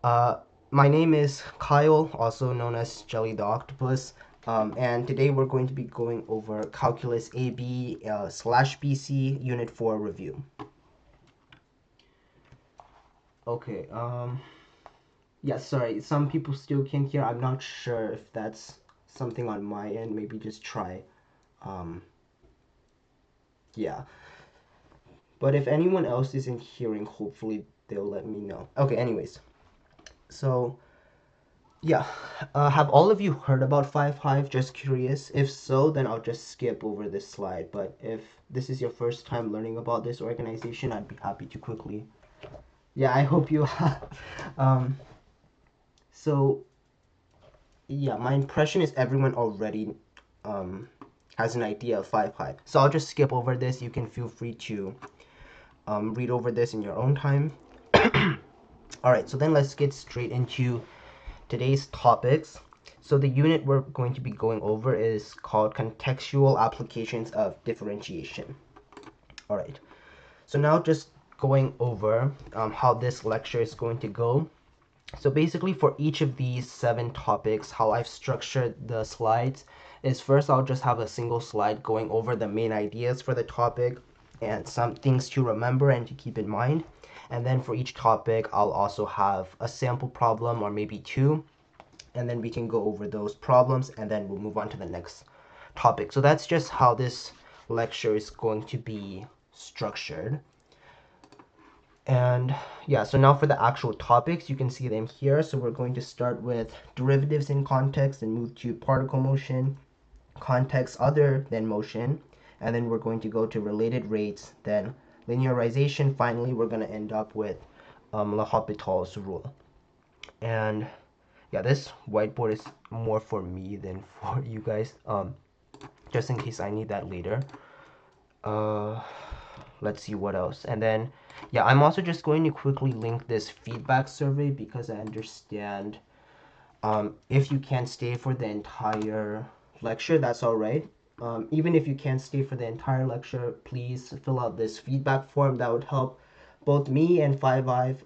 Uh, my name is Kyle, also known as Jelly the Octopus, and today we're going to be going over Calculus AB slash BC Unit 4 review. Okay, yeah, sorry, some people still can't hear. I'm not sure if that's something on my end. Maybe just try. Um, yeah, but if anyone else isn't hearing, hopefully they'll let me know. Okay, anyways, so yeah, have all of you heard about Five Hive? Just curious. If so, then I'll just skip over this slide. But if this is your first time learning about this organization, I'd be happy to quickly. Yeah, I hope you have. um, so yeah, my impression is everyone already um, has an idea of Five Hive. So I'll just skip over this. You can feel free to read over this in your own time. All right, so then let's get straight into today's topics. So the unit we're going to be going over is called Contextual Applications of Differentiation. All right. So now just going over how this lecture is going to go. So basically for each of these 7 topics, how I've structured the slides is first I'll just have a single slide going over the main ideas for the topic and some things to remember and to keep in mind. And then for each topic, I'll also have a sample problem or maybe 2, and then we can go over those problems and then we'll move on to the next topic. So that's just how this lecture is going to be structured. And yeah, so now for the actual topics, you can see them here. So we're going to start with derivatives in context and move to particle motion, context other than motion, and then we're going to go to related rates, then linearization. Finally, we're going to end up with L'Hopital's rule. And yeah, this whiteboard is more for me than for you guys. Just in case I need that later. Uh, let's see what else. And then, yeah, I'm also just going to quickly link this feedback survey because I understand if you can't stay for the entire lecture, that's all right. Even if you can't stay for the entire lecture, please fill out this feedback form. That would help both me and Five Five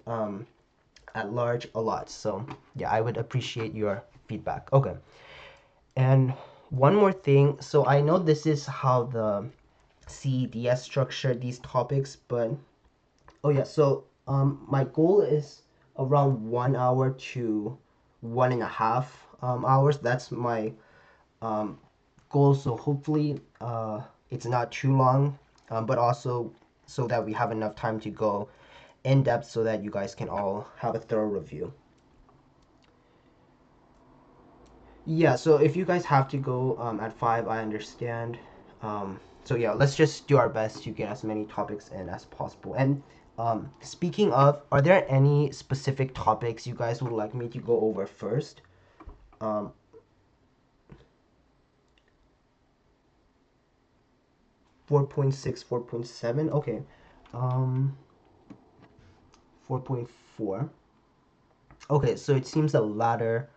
at large a lot. So yeah, I would appreciate your feedback. Okay. And one more thing. So I know this is how the CEDS structured these topics, but oh yeah, so my goal is around 1 hour to 1.5 hours. That's my um, goal. So hopefully it's not too long, but also so that we have enough time to go in depth so that you guys can all have a thorough review. Yeah, so if you guys have to go at 5, I understand. So yeah, let's just do our best to get as many topics in as possible. And speaking of, are there any specific topics you guys would like me to go over first? Um, 4.6, 4.7, okay. Um, 4.4. Okay, so it seems the latter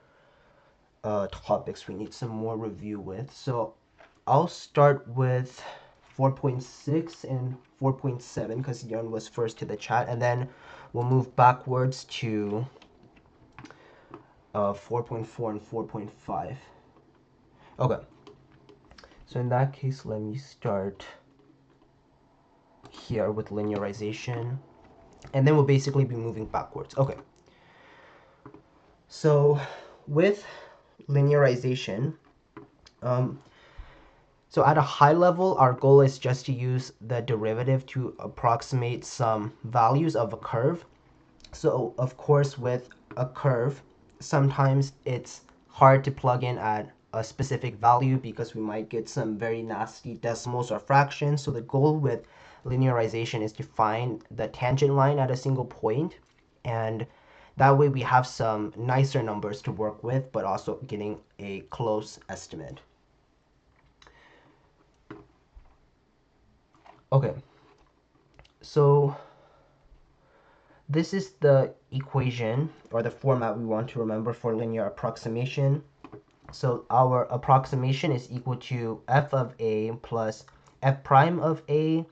topics we need some more review with. So I'll start with 4.6 and 4.7 because Yon was first to the chat, and then we'll move backwards to 4.4 and 4.5. Okay, so in that case, let me start here with linearization, and then we'll basically be moving backwards. Okay, so with linearization, um, so at a high level, our goal is just to use the derivative to approximate some values of a curve. So of course, with a curve, sometimes it's hard to plug in at a specific value because we might get some very nasty decimals or fractions. So the goal with linearization is to find the tangent line at a single point, and that way we have some nicer numbers to work with, but also getting a close estimate. Okay, so this is the equation or the format we want to remember for linear approximation. So our approximation is equal to f of a plus f prime of a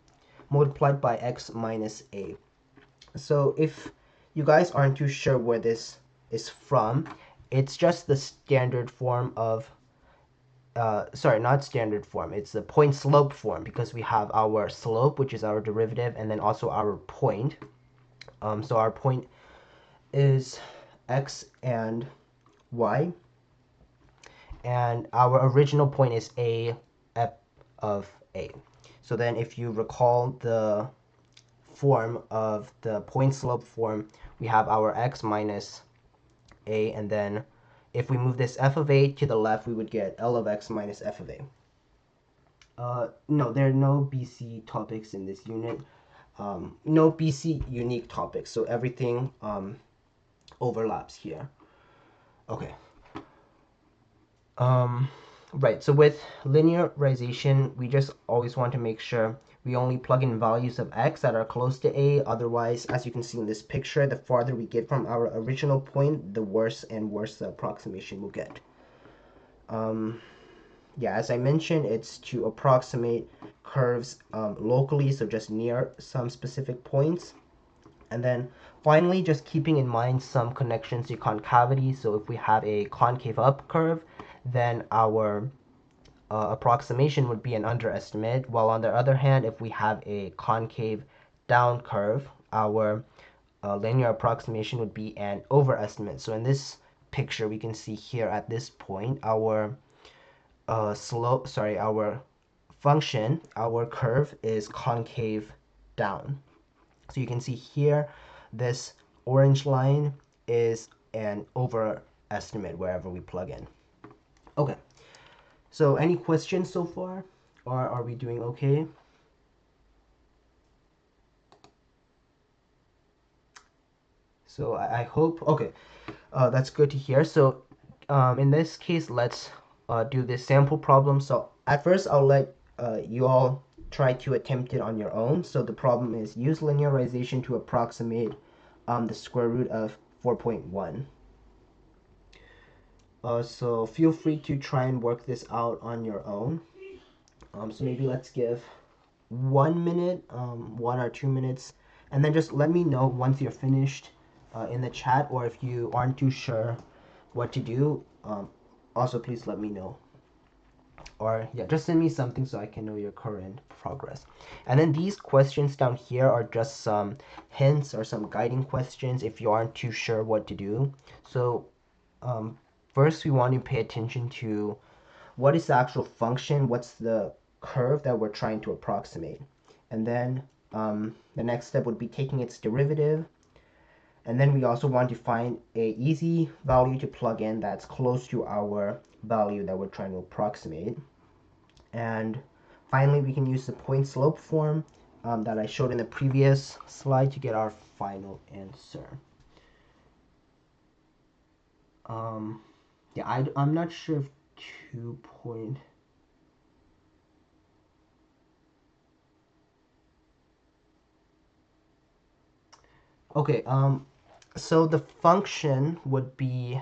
multiplied by x minus a. So if you guys aren't too sure where this is from, it's just the standard form of, sorry, not standard form, it's the point slope form, because we have our slope, which is our derivative, and then also our point. So our point is x and y, and our original point is a f of a. So then if you recall the form of the point slope form, we have our x minus a, and then if we move this f of a to the left, we would get L of x minus f of a. No, there are no BC topics in this unit. No BC unique topics, so everything overlaps here. Okay. Right, so with linearization, we just always want to make sure we only plug in values of x that are close to a. Otherwise, as you can see in this picture, the farther we get from our original point, the worse and worse the approximation will get. Yeah, as I mentioned, it's to approximate curves locally, so just near some specific points. And then finally, just keeping in mind some connections to concavity. So if we have a concave up curve, then our approximation would be an underestimate, while on the other hand, if we have a concave down curve, our linear approximation would be an overestimate. So in this picture, we can see here at this point, our our function, our curve is concave down. So you can see here, this orange line is an overestimate wherever we plug in. Okay. So any questions so far? Or are we doing okay? So I hope, okay, that's good to hear. So in this case, let's do this sample problem. So at first, I'll let you all try to attempt it on your own. So the problem is use linearization to approximate the square root of 4.1. So feel free to try and work this out on your own. So maybe let's give 1 minute, 1 or 2 minutes, and then just let me know once you're finished in the chat, or if you aren't too sure what to do, also please let me know. Or yeah, just send me something so I can know your current progress. And then these questions down here are just some hints or some guiding questions if you aren't too sure what to do. So first we want to pay attention to what is the actual function, what's the curve that we're trying to approximate. And then the next step would be taking its derivative. And then we also want to find a easy value to plug in that's close to our value that we're trying to approximate. And finally, we can use the point slope form that I showed in the previous slide to get our final answer. Yeah, I'm not sure if 2 point. Okay, so the function would be,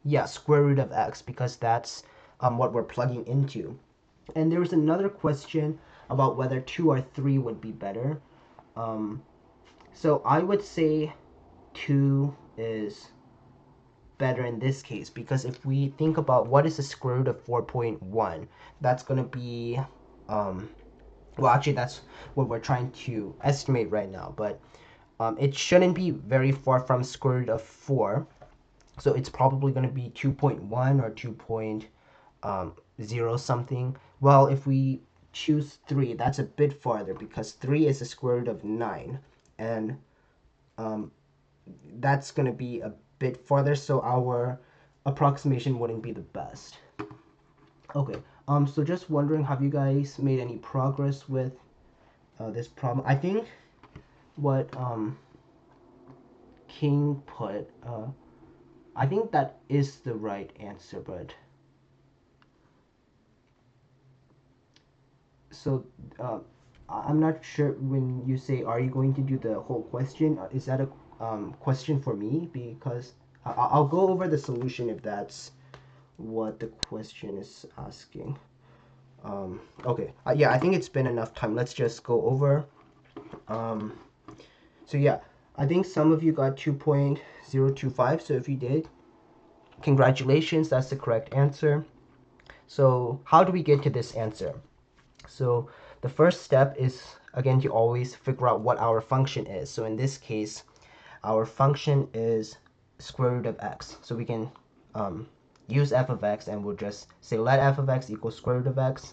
yeah, square root of x, because that's what we're plugging into. And there was another question about whether 2 or 3 would be better. So I would say 2 is better in this case, because if we think about what is the square root of 4.1, that's going to be, well, actually, that's what we're trying to estimate right now, but it shouldn't be very far from square root of 4. So it's probably going to be 2.1 or 2.0 something. Well, if we choose 3, that's a bit farther, because 3 is the square root of 9. And that's going to be a bit farther, so our approximation wouldn't be the best. Okay, so just wondering, have you guys made any progress with this problem? I think what King put, I think that is the right answer, but so I'm not sure when you say, are you going to do the whole question? Is that a question for me? Because I'll go over the solution if that's what the question is asking. Okay, yeah, I think it's been enough time. Let's just go over. So yeah, I think some of you got 2.025, so if you did, congratulations, that's the correct answer. So how do we get to this answer? So the first step is, again, to always figure out what our function is. So in this case, our function is square root of x. So we can use f of x, and we'll just say let f of x equal square root of x.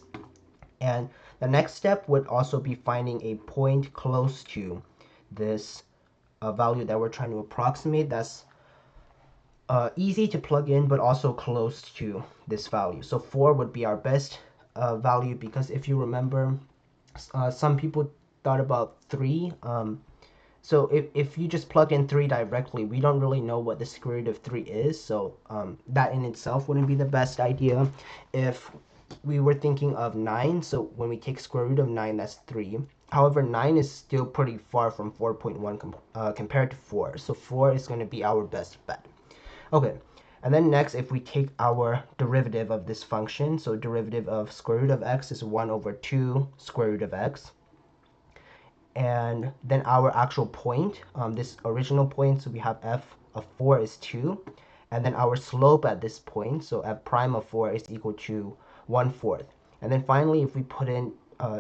And the next step would also be finding a point close to this value that we're trying to approximate. That's easy to plug in, but also close to this value. So 4 would be our best value, because if you remember, some people thought about 3. So if you just plug in 3 directly, we don't really know what the square root of 3 is. So that in itself wouldn't be the best idea. If we were thinking of 9, so when we take square root of 9, that's 3. However, 9 is still pretty far from 4.1 compared to 4. So 4 is going to be our best bet. Okay, and then next, if we take our derivative of this function, so derivative of square root of x is 1 over 2 square root of x. And then our actual point, this original point, so we have f of 4 is 2. And then our slope at this point, so f prime of 4 is equal to 1/4. And then finally, if we put in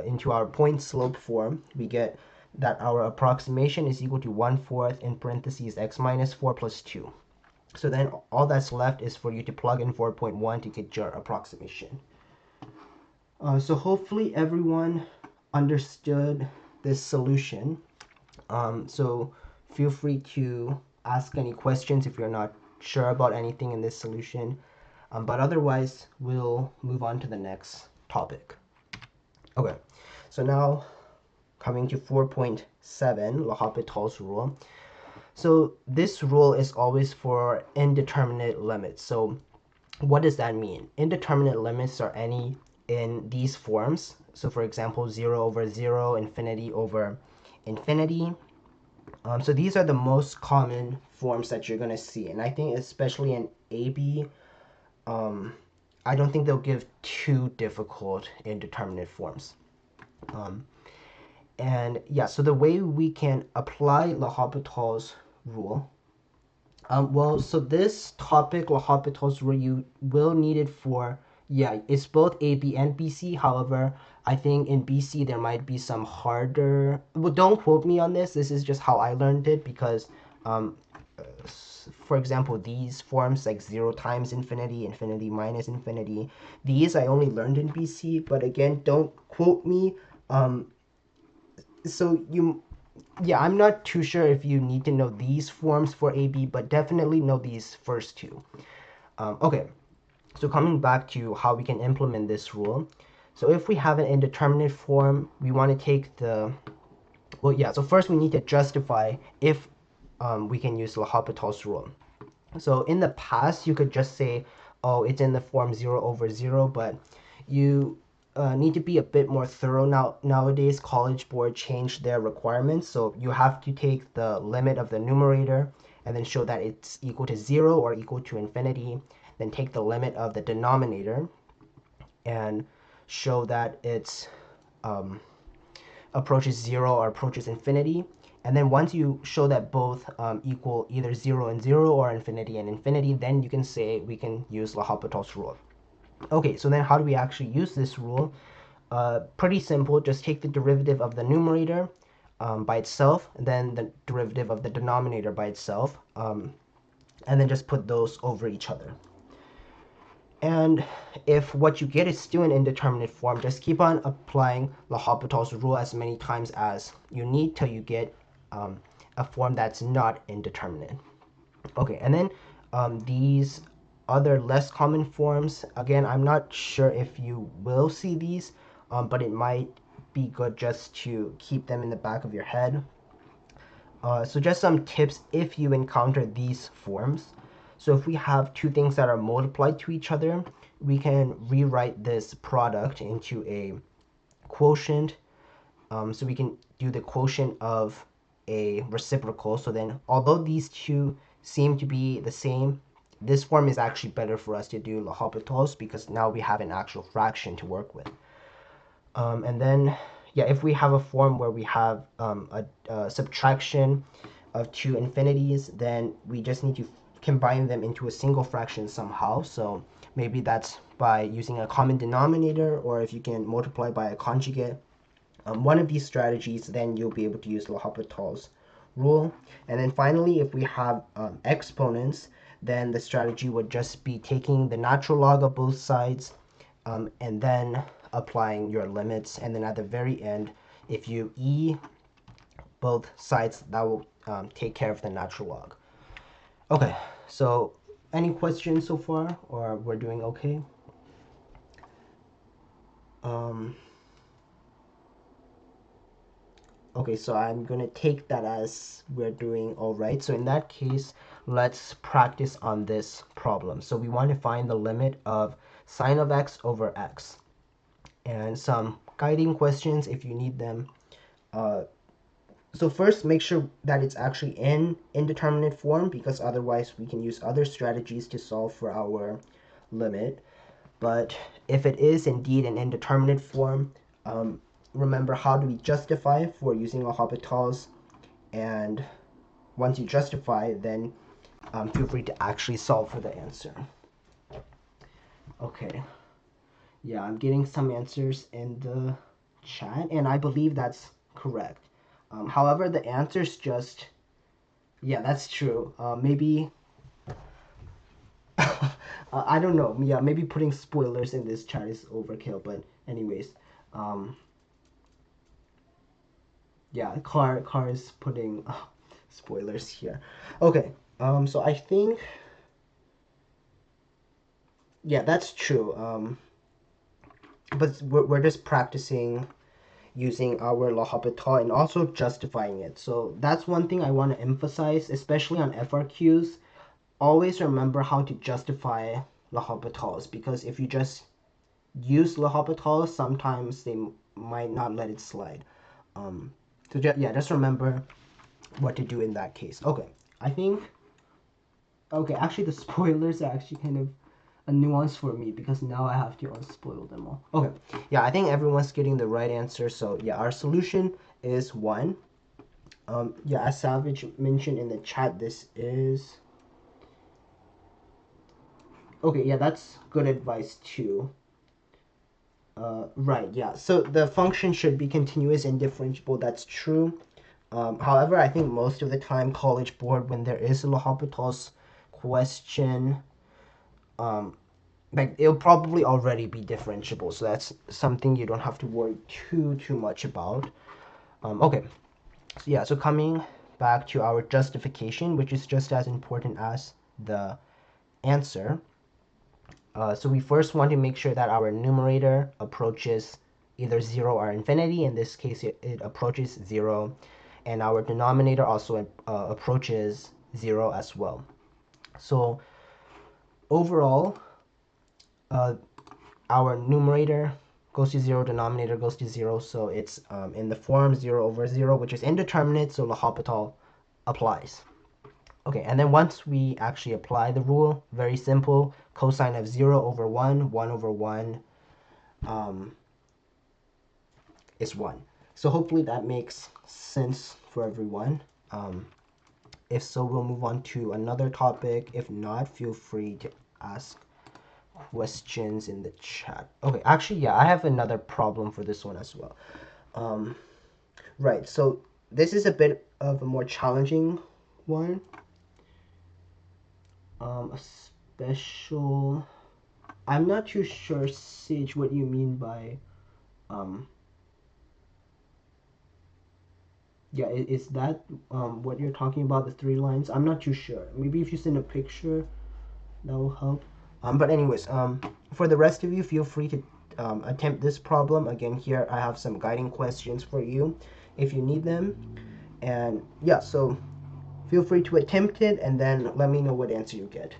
into our point slope form, we get that our approximation is equal to 1/4 in parentheses x minus 4 plus 2. So then all that's left is for you to plug in 4.1 to get your approximation. So hopefully everyone understood this solution. So feel free to ask any questions if you're not sure about anything in this solution. But otherwise, we'll move on to the next topic. Okay, so now coming to 4.7, L'Hopital's rule. So this rule is always for indeterminate limits. So what does that mean? Indeterminate limits are any in these forms. So for example, 0 over 0, infinity over infinity. So these are the most common forms that you're going to see. And I think especially in AB, I don't think they'll give too difficult indeterminate forms. And yeah, so the way we can apply L'Hopital's rule, well, so this topic, L'Hopital's rule, you will need it for, yeah, it's both AB and BC. However, I think in BC there might be some harder, well, don't quote me on this. This is just how I learned it, because, for example, these forms like 0 times infinity, infinity minus infinity, these I only learned in BC, but again, don't quote me. So yeah, I'm not too sure if you need to know these forms for AB, but definitely know these first two. Okay, so coming back to how we can implement this rule. So if we have an indeterminate form, we want to take the, well, yeah, so first we need to justify if we can use L'Hopital's rule. So in the past, you could just say, oh, it's in the form 0 over 0, but you need to be a bit more thorough nowadays. College Board changed their requirements, so you have to take the limit of the numerator and then show that it's equal to 0 or equal to infinity. Then take the limit of the denominator and show that it's approaches 0 or approaches infinity. And then once you show that both equal either 0 and 0 or infinity and infinity, then you can say we can use L'Hopital's rule. Okay, so then how do we actually use this rule? Pretty simple. Just take the derivative of the numerator by itself, and then the derivative of the denominator by itself, and then just put those over each other. And if what you get is still an indeterminate form, just keep on applying L'Hopital's rule as many times as you need till you get a form that's not indeterminate. Okay, and then these other less common forms, again, I'm not sure if you will see these, but it might be good just to keep them in the back of your head. So just some tips if you encounter these forms. So if we have two things that are multiplied to each other, we can rewrite this product into a quotient. So we can do the quotient of a reciprocal. So then, although these two seem to be the same, this form is actually better for us to do L'Hopital's, because now we have an actual fraction to work with. And then, yeah, if we have a form where we have a subtraction of two infinities, then we just need to combine them into a single fraction somehow. So maybe that's by using a common denominator, or if you can multiply by a conjugate. One of these strategies, then you'll be able to use L'Hopital's rule. And then finally, if we have exponents, then the strategy would just be taking the natural log of both sides and then applying your limits. And then at the very end, if you both sides, that will take care of the natural log. Okay, so any questions so far, or we're doing okay? Okay, so I'm going to take that as we're doing all right. So in that case, let's practice on this problem. So we want to find the limit of sine of x over x. And some guiding questions if you need them. So first, make sure that it's actually in indeterminate form, because otherwise we can use other strategies to solve for our limit. But if it is indeed an indeterminate form, remember how do we justify for using L'Hopital's, and once you justify, then feel free to actually solve for the answer. Okay, yeah, I'm getting some answers in the chat, and I believe that's correct. However, the answer's just, yeah, that's true. Maybe, I don't know. Yeah, maybe putting spoilers in this chat is overkill, but anyways. Yeah, car is putting spoilers here. Okay, so I think, yeah, that's true. But we're just practicing using our L'Hopital and also justifying it. So that's one thing I want to emphasize, especially on FRQs. Always remember how to justify L'Hopitals, because if you just use L'Hopital, sometimes they might not let it slide. So yeah, just remember what to do in that case. Okay, I think. Okay, actually, the spoilers are actually kind of a nuance for me, because now I have to unspoil them all. Okay, yeah, I think everyone's getting the right answer. So yeah, our solution is 1. Yeah, as Savage mentioned in the chat, this is. Okay, yeah, that's good advice too. Right, yeah. So the function should be continuous and differentiable. That's true. However, I think most of the time, College Board, when there is a L'Hopital's question, like it'll probably already be differentiable. So that's something you don't have to worry too much about. Okay, so yeah. So coming back to our justification, which is just as important as the answer. So we first want to make sure that our numerator approaches either 0 or infinity. In this case, it approaches 0. And our denominator also approaches 0 as well. So overall, our numerator goes to 0, denominator goes to 0. So it's in the form 0 over 0, which is indeterminate. So L'Hopital applies. Okay, and then once we actually apply the rule, very simple, cosine of 0 over 1, 1 over 1 is 1. So hopefully that makes sense for everyone. If so, we'll move on to another topic. If not, feel free to ask questions in the chat. Okay, actually, yeah, I have another problem for this one as well. Right, so this is a bit of a more challenging one. A special. I'm not too sure, Sage, what you mean by. Yeah, is that what you're talking about, the 3 lines? I'm not too sure. Maybe if you send a picture, that will help. But anyways, for the rest of you, feel free to attempt this problem. Again, here I have some guiding questions for you if you need them. And yeah, so feel free to attempt it and then let me know what answer you get.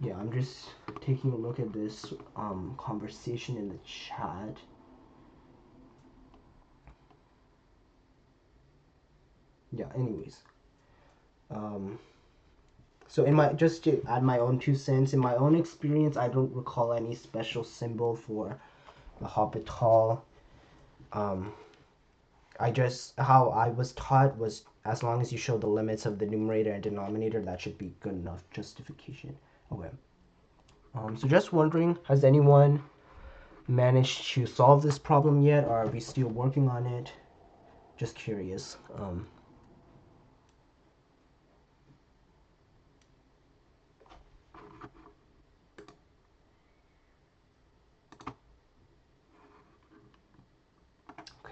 Yeah, I'm just taking a look at this conversation in the chat. Yeah, anyways. So in my, just to add my own 2 cents, in my own experience, I don't recall any special symbol for L'Hopital. Um, I just, how I was taught was as long as you show the limits of the numerator and denominator, that should be good enough justification. Okay. So just wondering, has anyone managed to solve this problem yet, or are we still working on it? Just curious.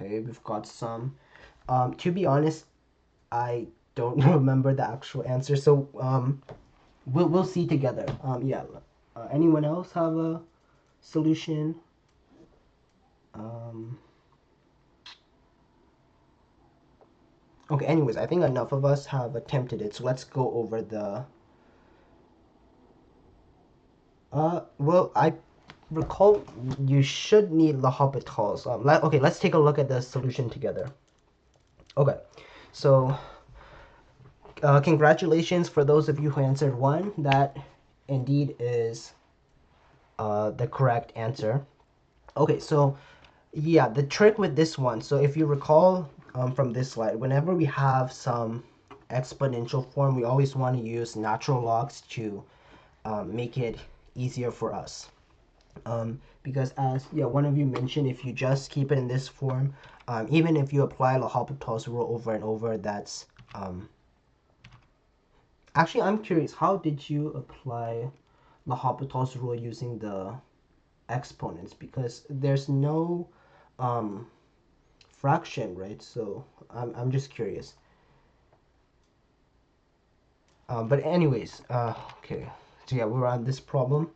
Okay, we've got some. To be honest, I don't remember the actual answer, so we'll see together. Yeah. Anyone else have a solution? Um, okay. Anyways, I think enough of us have attempted it, so let's go over the. Well, I recall you should need L'Hopital's. Okay, let's take a look at the solution together. Okay, so congratulations for those of you who answered one. That indeed is the correct answer. Okay, so yeah, the trick with this one. So if you recall from this slide, whenever we have some exponential form, we always want to use natural logs to make it easier for us. Because as one of you mentioned, if you just keep it in this form, even if you apply L'Hopital's rule over and over, that's actually, I'm curious, how did you apply L'Hopital's rule using the exponents? Because there's no fraction, right? So I'm just curious. But anyways, okay. So yeah, we're on this problem.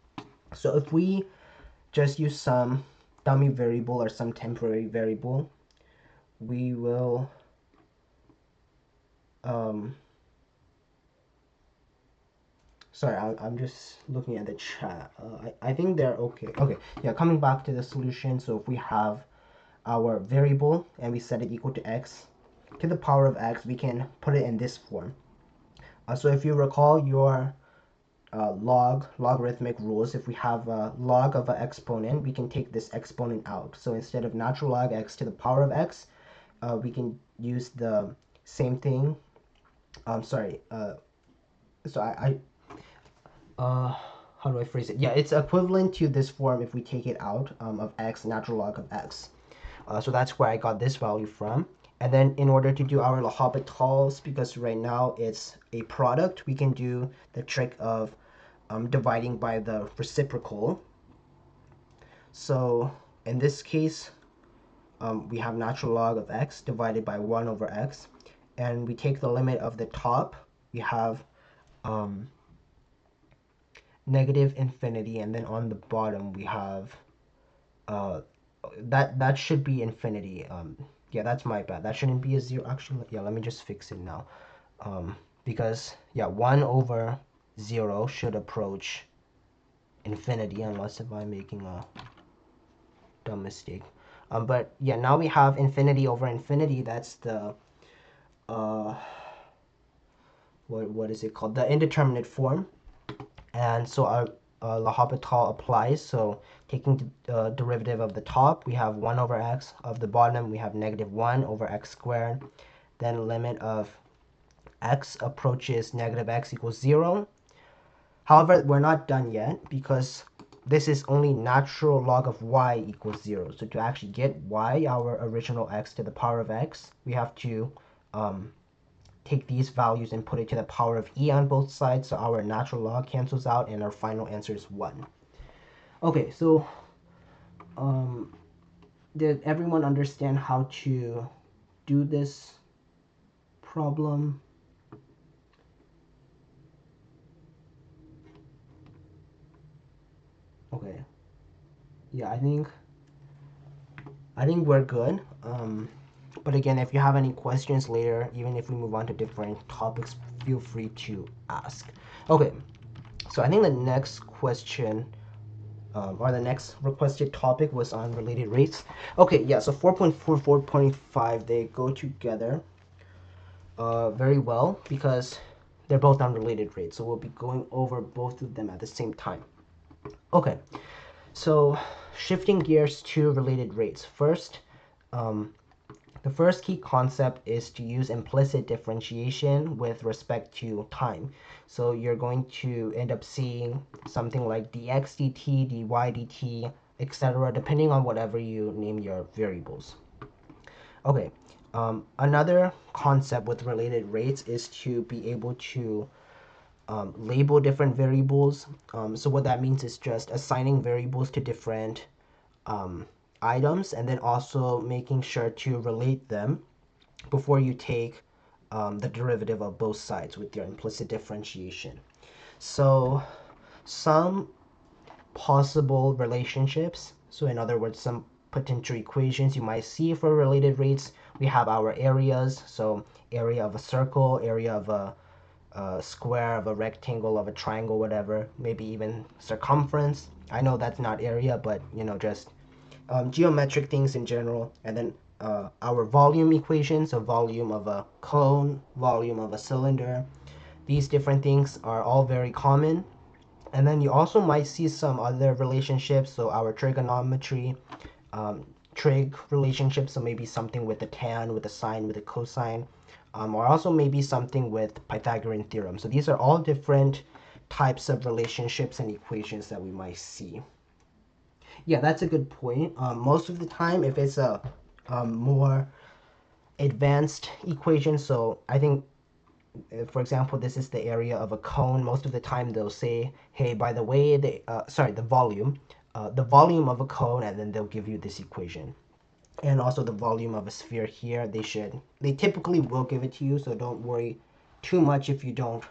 So if we just use some dummy variable or some temporary variable, we will sorry, I'm just looking at the chat. I think they're okay. Okay, yeah, coming back to the solution. So if we have our variable and we set it equal to x to the power of x, we can put it in this form. So if you recall your logarithmic rules, if we have a log of an exponent, we can take this exponent out. So instead of natural log x to the power of x, we can use the same thing. Sorry. So how do I phrase it? Yeah, it's equivalent to this form if we take it out of x, natural log of x. So that's where I got this value from. And then in order to do our L'Hopital's, because right now it's a product, we can do the trick of dividing by the reciprocal. So in this case, we have natural log of x divided by 1 over x. And we take the limit of the top, we have negative infinity, and then on the bottom we have that should be infinity. Yeah, that's my bad. That shouldn't be a 0. Actually, yeah, let me just fix it now. Because yeah, 1 over 0 should approach infinity, unless if I'm making a dumb mistake. But yeah, now we have infinity over infinity. That's the what is it called? The indeterminate form. And so our L'Hopital applies. So taking the derivative of the top, we have 1 over x. Of the bottom, we have negative 1 over x squared. Then limit of x approaches negative x equals 0. However, we're not done yet because this is only natural log of y equals 0. So to actually get y, our original x to the power of x, we have to take these values and put it to the power of e on both sides, so our natural log cancels out and our final answer is 1. Okay, so did everyone understand how to do this problem? Okay. Yeah, I think we're good. But again, if you have any questions later, even if we move on to different topics, feel free to ask. Okay, so I think the next question, or the next requested topic was on related rates. Okay, yeah, so 4.4, 4.5, they go together very well because they're both unrelated rates. So we'll be going over both of them at the same time. Okay, so shifting gears to related rates. First, the first key concept is to use implicit differentiation with respect to time. So you're going to end up seeing something like dx dt, dy dt, etc., depending on whatever you name your variables. Okay, another concept with related rates is to be able to label different variables. So what that means is just assigning variables to different items and then also making sure to relate them before you take the derivative of both sides with your implicit differentiation. So some possible relationships, so in other words, some potential equations you might see for related rates, we have our areas, so area of a circle, area of a square, of a rectangle, of a triangle, whatever, maybe even circumference. I know that's not area, but just geometric things in general. And then our volume equations, so volume of a cone, volume of a cylinder. These different things are all very common. And then you also might see some other relationships, so our trigonometry, trig relationships, so maybe something with the tan, with the sine, with the cosine, or also maybe something with Pythagorean theorem. So these are all different types of relationships and equations that we might see. Yeah, that's a good point. Most of the time, if it's a more advanced equation, so I think, for example, this is the area of a cone. Most of the time, they'll say, "Hey, by the way, the volume of a cone," and then they'll give you this equation, and also the volume of a sphere here. They typically will give it to you, so don't worry too much if you don't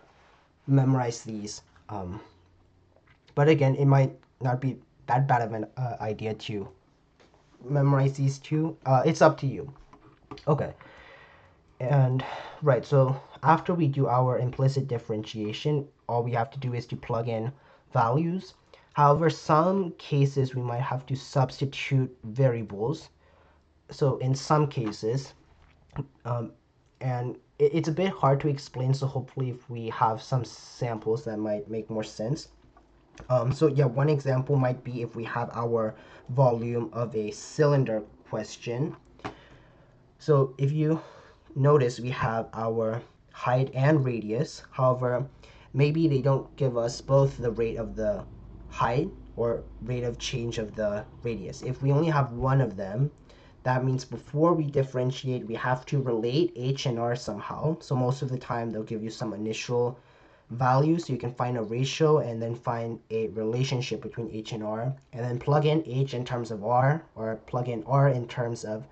memorize these. But again, it might not be that bad of an idea to memorize these two. It's up to you. Okay. And right, so after we do our implicit differentiation, all we have to do is to plug in values. However, some cases we might have to substitute variables. So in some cases, and it's a bit hard to explain, so hopefully if we have some samples that might make more sense. So yeah, one example might be if we have our volume of a cylinder question. So if you notice, we have our height and radius. However, maybe they don't give us both the rate of the height or rate of change of the radius. If we only have one of them, that means before we differentiate, we have to relate h and r somehow. So most of the time, they'll give you some initial value, so you can find a ratio and then find a relationship between h and r, and then plug in h in terms of r, or plug in r in terms of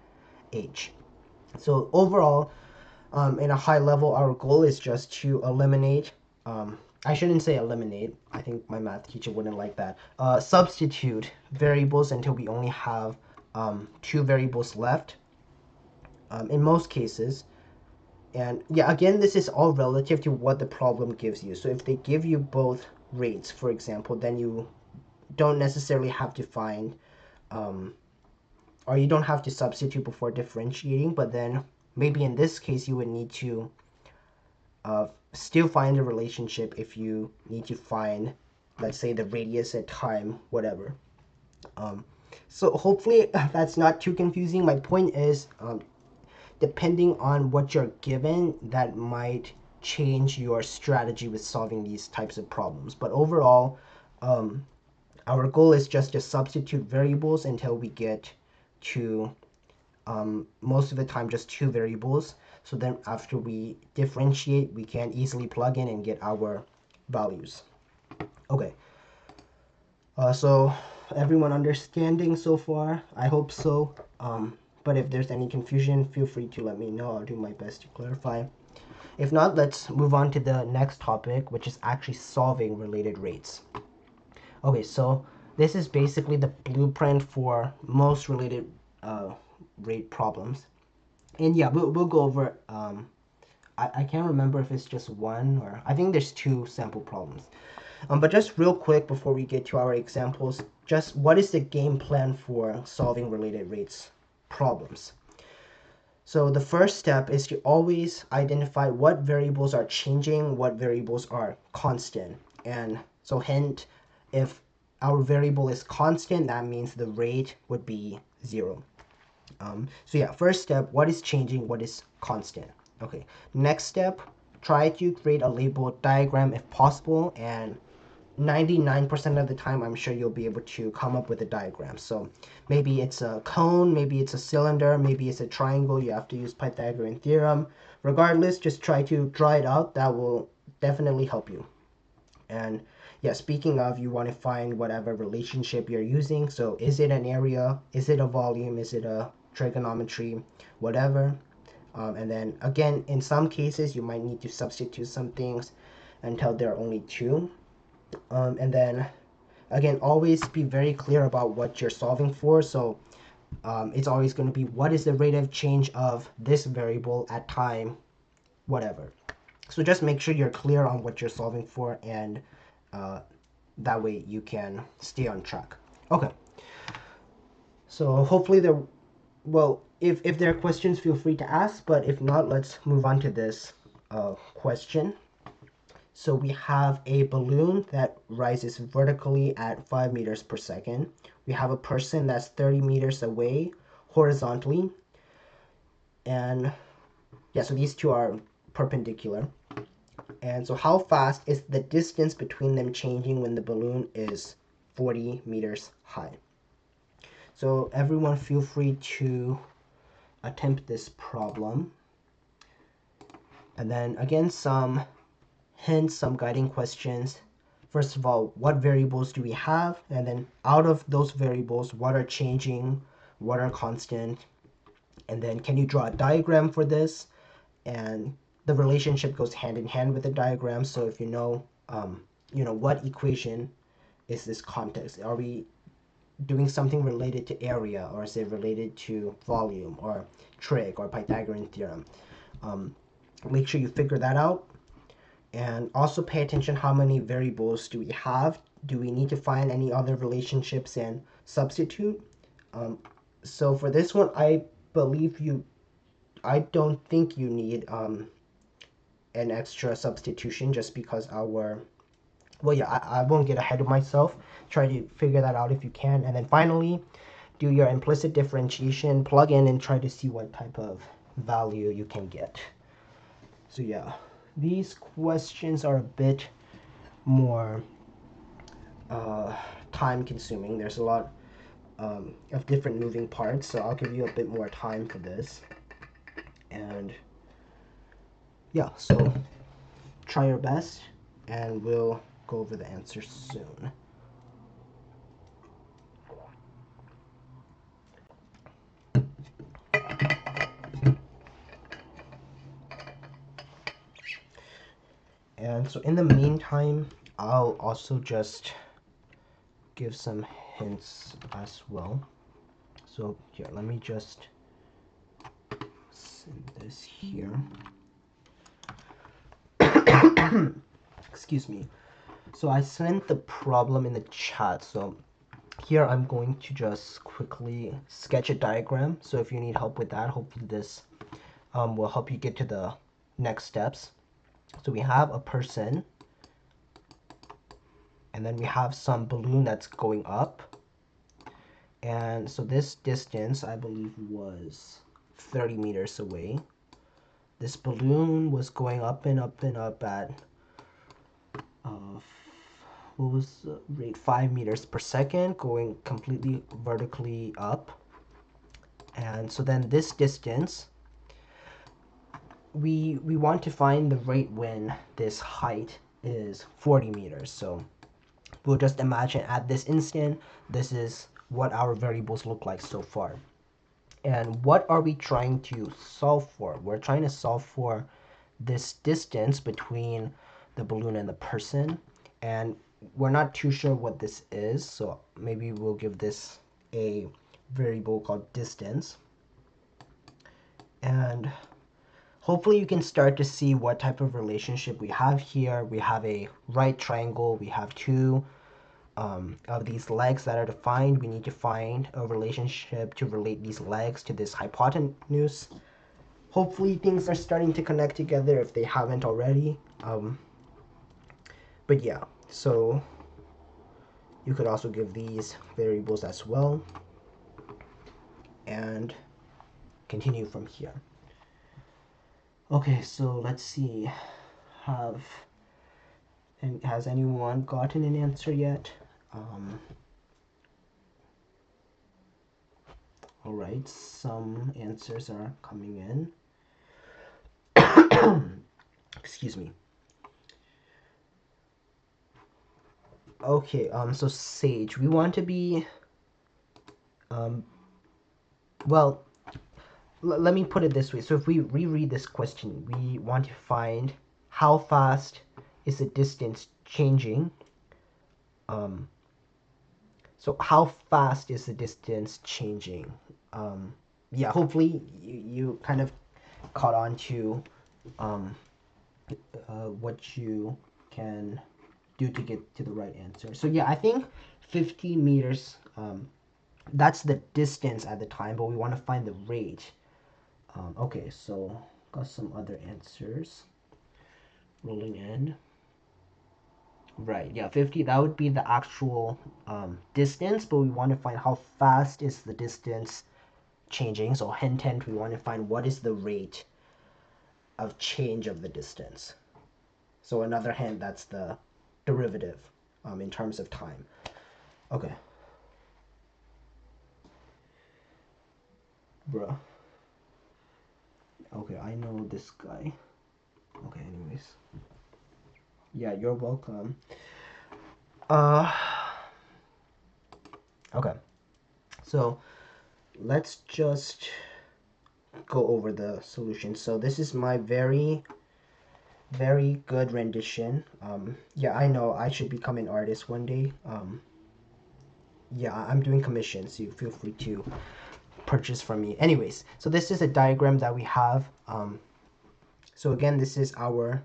h. So overall, in a high level, our goal is just to eliminate, I shouldn't say eliminate, I think my math teacher wouldn't like that, substitute variables until we only have two variables left in most cases. And yeah, again, this is all relative to what the problem gives you. So if they give you both rates, for example, then you don't necessarily have to find, or you don't have to substitute before differentiating, but then maybe in this case you would need to still find a relationship if you need to find, let's say, the radius at time, whatever. So hopefully that's not too confusing. My point is, depending on what you're given, that might change your strategy with solving these types of problems. But overall, our goal is just to substitute variables until we get to most of the time just two variables. So then after we differentiate, we can easily plug in and get our values. Okay. So everyone understanding so far? I hope so. But if there's any confusion, feel free to let me know. I'll do my best to clarify. If not, let's move on to the next topic, which is actually solving related rates. Okay, so this is basically the blueprint for most related rate problems. And yeah, we'll go over, I can't remember if it's just one, or I think there's two sample problems. But just real quick before we get to our examples, just what is the game plan for solving related rates problems? So the first step is to always identify what variables are changing, what variables are constant. And so hint, if our variable is constant, that means the rate would be 0. So yeah, first step, what is changing, what is constant? Okay, next step, try to create a label diagram if possible, and 99% of the time I'm sure you'll be able to come up with a diagram. So maybe it's a cone, maybe it's a cylinder, maybe it's a triangle, you have to use Pythagorean theorem. Regardless, just try to draw it out. That will definitely help you. And yeah, speaking of, you want to find whatever relationship you're using. So is it an area? Is it a volume? Is it a trigonometry? Whatever. And then again, in some cases, you might need to substitute some things until there are only two. And then again, always be very clear about what you're solving for. So it's always going to be what is the rate of change of this variable at time, whatever. So just make sure you're clear on what you're solving for, and that way you can stay on track. Okay. So hopefully well, if there are questions, feel free to ask, but if not, let's move on to this question. So we have a balloon that rises vertically at 5 meters per second. We have a person that's 30 meters away horizontally. And yeah, so these two are perpendicular. And so how fast is the distance between them changing when the balloon is 40 meters high? So everyone feel free to attempt this problem. And then again, some hints, some guiding questions. First of all, what variables do we have? And then out of those variables, what are changing? What are constant? And then can you draw a diagram for this? And the relationship goes hand in hand with the diagram. So if you know what equation is this context? Are we doing something related to area, or is it related to volume or trig or Pythagorean theorem? Make sure you figure that out. And also pay attention, how many variables do we have? Do we need to find any other relationships and substitute? So for this one, I don't think you need an extra substitution, just because well, yeah, I won't get ahead of myself. Try to figure that out if you can. And then finally, do your implicit differentiation, plug in, and try to see what type of value you can get. So yeah, these questions are a bit more time consuming. There's a lot of different moving parts, so I'll give you a bit more time for this. And yeah, so try your best, and we'll go over the answers soon. And so in the meantime, I'll also just give some hints as well. So here, let me just send this here. Excuse me. So I sent the problem in the chat. So here I'm going to just quickly sketch a diagram. So if you need help with that, hopefully this will help you get to the next steps. So we have a person, and then we have some balloon that's going up. And so this distance, I believe, was 30 meters away. This balloon was going up and up and up at what was the rate? 5 meters per second, going completely vertically up. And so then this distance, we want to find the rate when this height is 40 meters. So we'll just imagine at this instant, this is what our variables look like so far. And what are we trying to solve for? We're trying to solve for this distance between the balloon and the person. And we're not too sure what this is, so maybe we'll give this a variable called distance. And hopefully you can start to see what type of relationship we have here. We have a right triangle. We have two of these legs that are defined. We need to find a relationship to relate these legs to this hypotenuse. hopefully things are starting to connect together if they haven't already. But yeah, so you could also give these variables as well and continue from here. Okay, so let's see. Have and has anyone gotten an answer yet? All right, some answers are coming in. Excuse me. Okay, so Sage, we want to be, um, well, let me put it this way. So if we reread this question, we want to find how fast is the distance changing. Um, so how fast is the distance changing? Yeah, hopefully you kind of caught on to um, what you can do to get to the right answer. So yeah, I think 15 meters, that's the distance at the time, but we want to find the rate. Okay, so got some other answers rolling in. Right, yeah, 50, that would be the actual distance, but we want to find how fast is the distance changing. So hint, we want to find what is the rate of change of the distance. So another hint, that's the derivative in terms of time. Okay. Bruh. Okay, I know this guy. Okay, anyways. Yeah, you're welcome. Okay. So let's just go over the solution. So this is my very, very good rendition. Yeah, I know I should become an artist one day. Yeah, I'm doing commissions, so you feel free to purchase from me. Anyways, so this is a diagram that we have. So again, this is our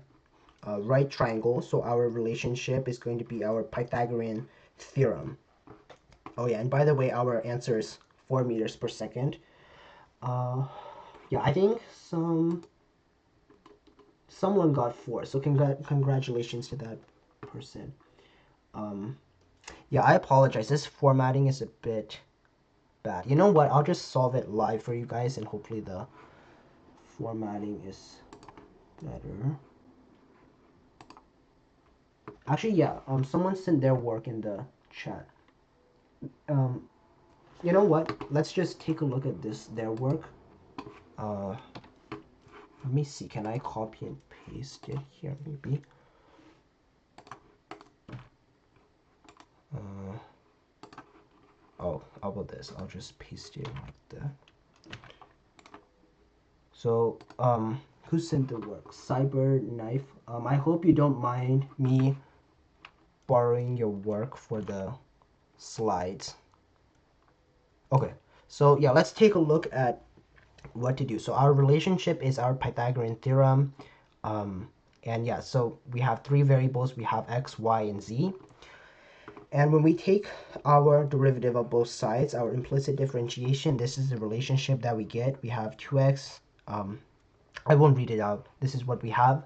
right triangle. So our relationship is going to be our Pythagorean theorem. Oh yeah, and by the way, our answer is 4 meters per second. Yeah, I think someone got 4, so congratulations to that person. Yeah, I apologize. This formatting is a bit bad. You know what? I'll just solve it live for you guys, and hopefully the formatting is better. Actually, yeah. Someone sent their work in the chat. You know what? Let's just take a look at their work. Let me see. Can I copy and paste it here? Maybe. Oh, how about this? I'll just paste it like that. So, who sent the work? Cyber Knife. I hope you don't mind me borrowing your work for the slides. Okay, so yeah, let's take a look at what to do. So our relationship is our Pythagorean theorem. And yeah, so we have 3 variables. We have x, y, and z. And when we take our derivative of both sides, our implicit differentiation, this is the relationship that we get. We have 2x. I won't read it out. This is what we have.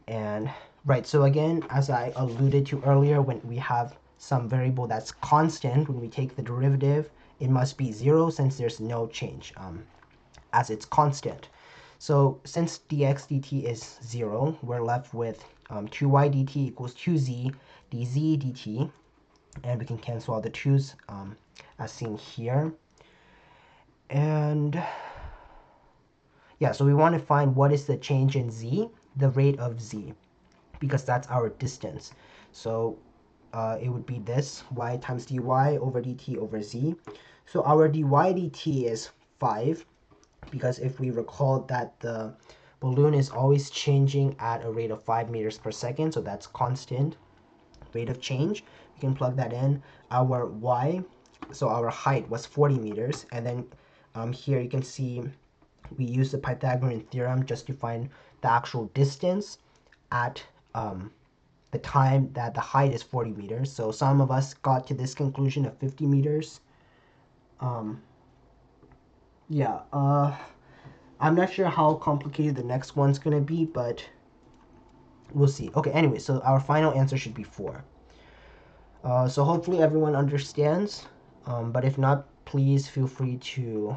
And right, so again, as I alluded to earlier, when we have some variable that's constant, when we take the derivative, it must be 0 since there's no change as it's constant. So since dx dt is 0, we're left with 2y dt equals 2z dz dt. And we can cancel all the 2's as seen here. And yeah, so we want to find what is the change in z, the rate of z, because that's our distance. So it would be this, y times dy over dt over z. So our dy dt is 5, because if we recall that the balloon is always changing at a rate of 5 meters per second, so that's constant rate of change. We can plug that in. Our y, so our height was 40 meters, and then here you can see we use the Pythagorean theorem just to find the actual distance at the time that the height is 40 meters. So some of us got to this conclusion of 50 meters. Yeah, I'm not sure how complicated the next one's gonna be, but we'll see. Okay, anyway, so our final answer should be 4. So hopefully everyone understands, but if not, please feel free to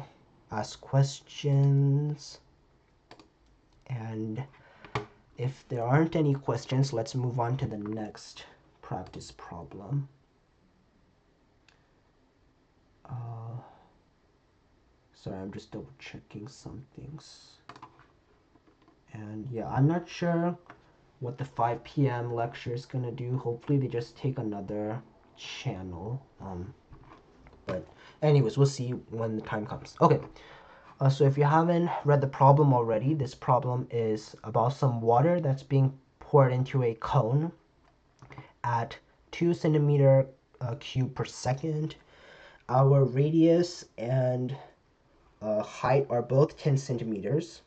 ask questions. And if there aren't any questions, let's move on to the next practice problem. Sorry, I'm just double checking some things. And yeah, I'm not sure what the 5 p.m. lecture is gonna do. Hopefully they just take another channel. But anyways, we'll see when the time comes. Okay, so if you haven't read the problem already, this problem is about some water that's being poured into a cone at 2 centimeter cube per second. Our radius and height are both 10 centimeters.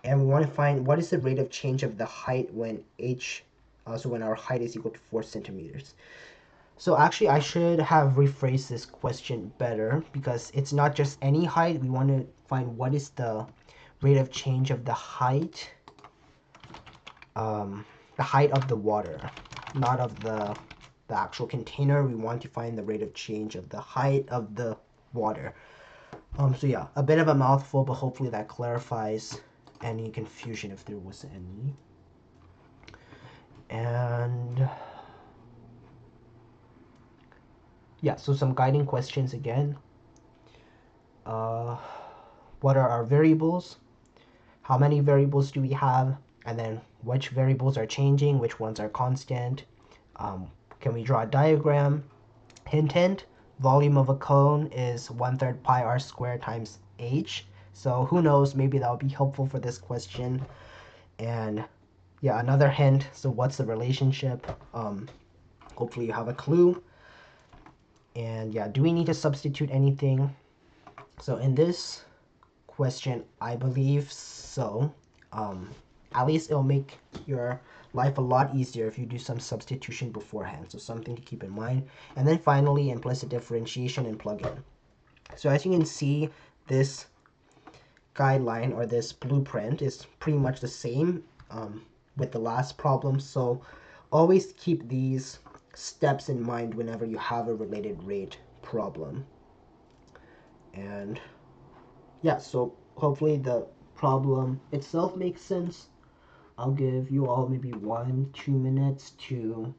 And we want to find what is the rate of change of the height when when our height is equal to 4 centimeters. So actually I should have rephrased this question better, because it's not just any height. We want to find what is the rate of change of the height of the water, not of the actual container. We want to find the rate of change of the height of the water. So yeah, a bit of a mouthful, but hopefully that clarifies any confusion if there was any. And yeah, so some guiding questions again. What are our variables? How many variables do we have? And then which variables are changing? Which ones are constant? Can we draw a diagram? Hint, hint. Volume of a cone is 1/3 pi r squared times h. So who knows, maybe that would be helpful for this question. And yeah, another hint. So what's the relationship? Hopefully you have a clue. And yeah, do we need to substitute anything? So in this question, I believe so. At least it'll make your life a lot easier if you do some substitution beforehand. So something to keep in mind. And then finally, implicit differentiation and plug-in. So as you can see, this guideline or this blueprint is pretty much the same with the last problem. So always keep these steps in mind whenever you have a related rate problem. And yeah, so hopefully the problem itself makes sense. I'll give you all maybe 1-2 minutes to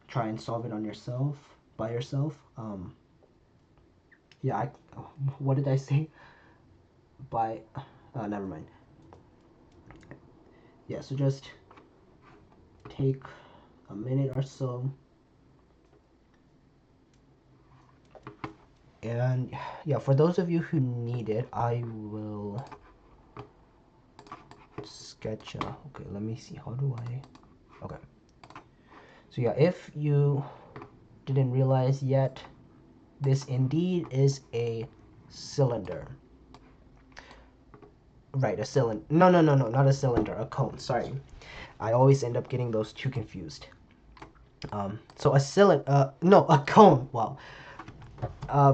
try and solve it on yourself, by yourself. Yeah, what did I say? Never mind. Yeah, so just take a minute or so. And yeah, for those of you who need it, I will sketch okay, let me see, how do I, okay. So yeah, if you didn't realize yet, this indeed is a cylinder. Right, a cylinder. No, not a cylinder, a cone, sorry. I always end up getting those two confused. So a cylinder, no, a cone, wow.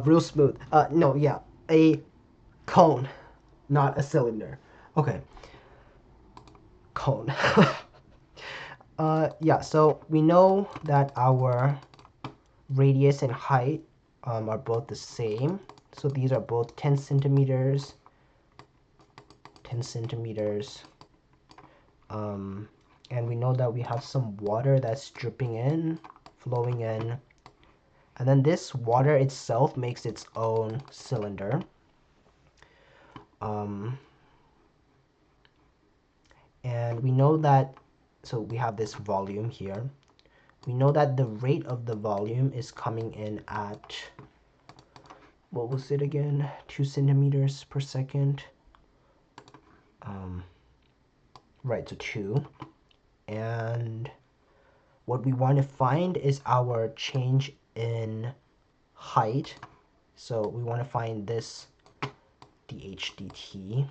Real smooth. No, yeah, a cone, not a cylinder. Okay. Cone. Yeah, so we know that our radius and height are both the same. So these are both 10 centimeters. 10 centimeters. And we know that we have some water that's dripping in, flowing in. And then this water itself makes its own cylinder. And we know that, so we have this volume here. We know that the rate of the volume is coming in at, what was it again? 2 centimeters per second. Right, so 2. And what we want to find is our change in height. So we want to find this dH dt.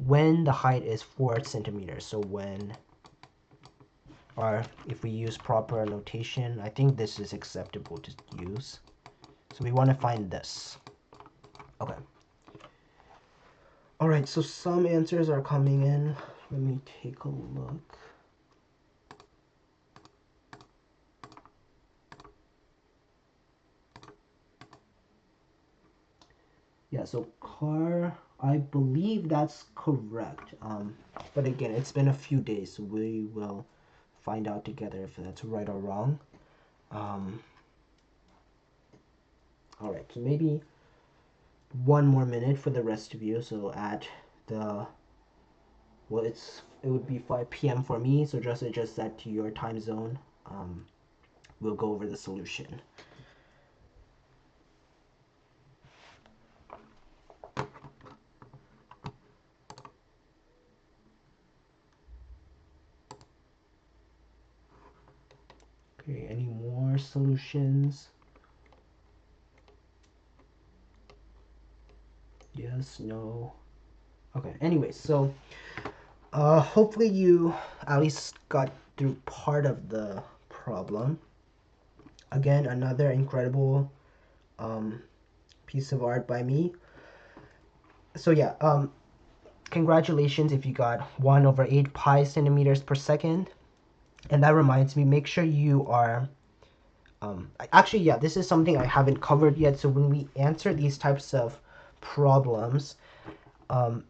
When the height is 4 centimeters. So when, or if we use proper notation, I think this is acceptable to use. So we want to find this. Okay. All right, so some answers are coming in. Let me take a look. Yeah, so car, I believe that's correct. But again, it's been a few days, so we will find out together if that's right or wrong. Um, all right, so maybe one more minute for the rest of you. So at the, well, it would be 5 p.m. for me, so just adjust that to your time zone. We'll go over the solution. Okay, any more solutions? Yes, no. Okay, anyways, so hopefully you at least got through part of the problem. Again, another incredible um, piece of art by me. So yeah, congratulations if you got 1/8 pi centimeters per second. And that reminds me, make sure you are actually, yeah, this is something I haven't covered yet. So when we answer these types of problems, um,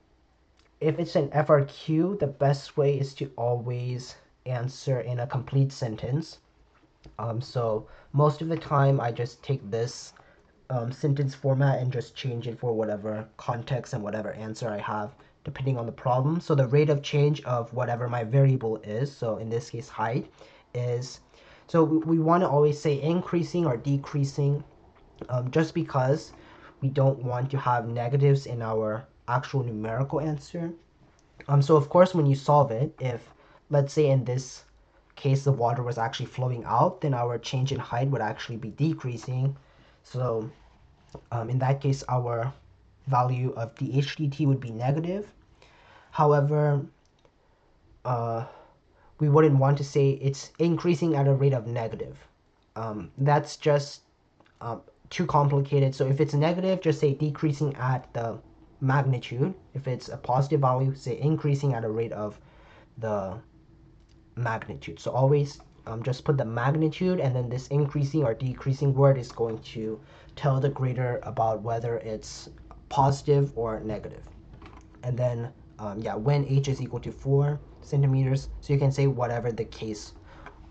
if it's an FRQ, the best way is to always answer in a complete sentence. So most of the time, I just take this sentence format and just change it for whatever context and whatever answer I have, depending on the problem. So the rate of change of whatever my variable is, so in this case, height, is, so we want to always say increasing or decreasing, just because we don't want to have negatives in our actual numerical answer. So of course, when you solve it, if let's say in this case the water was actually flowing out, then our change in height would actually be decreasing. So in that case, our value of dH dt would be negative. However, uh, we wouldn't want to say it's increasing at a rate of negative. That's just um, too complicated. So if it's negative, just say decreasing at the magnitude. If it's a positive value, say increasing at a rate of the magnitude. So always just put the magnitude, and then this increasing or decreasing word is going to tell the grader about whether it's positive or negative. And then yeah, when h is equal to 4 centimeters, so you can say whatever the case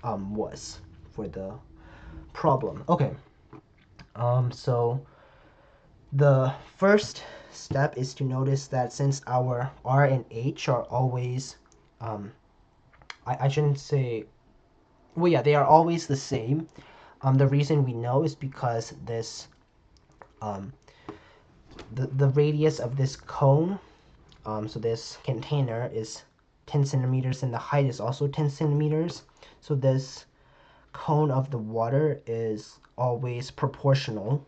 was for the problem. Okay, so the first step is to notice that since our r and h are always I shouldn't say, well, yeah, they are always the same. The reason we know is because this, um, the radius of this cone, so this container is 10 centimeters and the height is also 10 centimeters. So this cone of the water is always proportional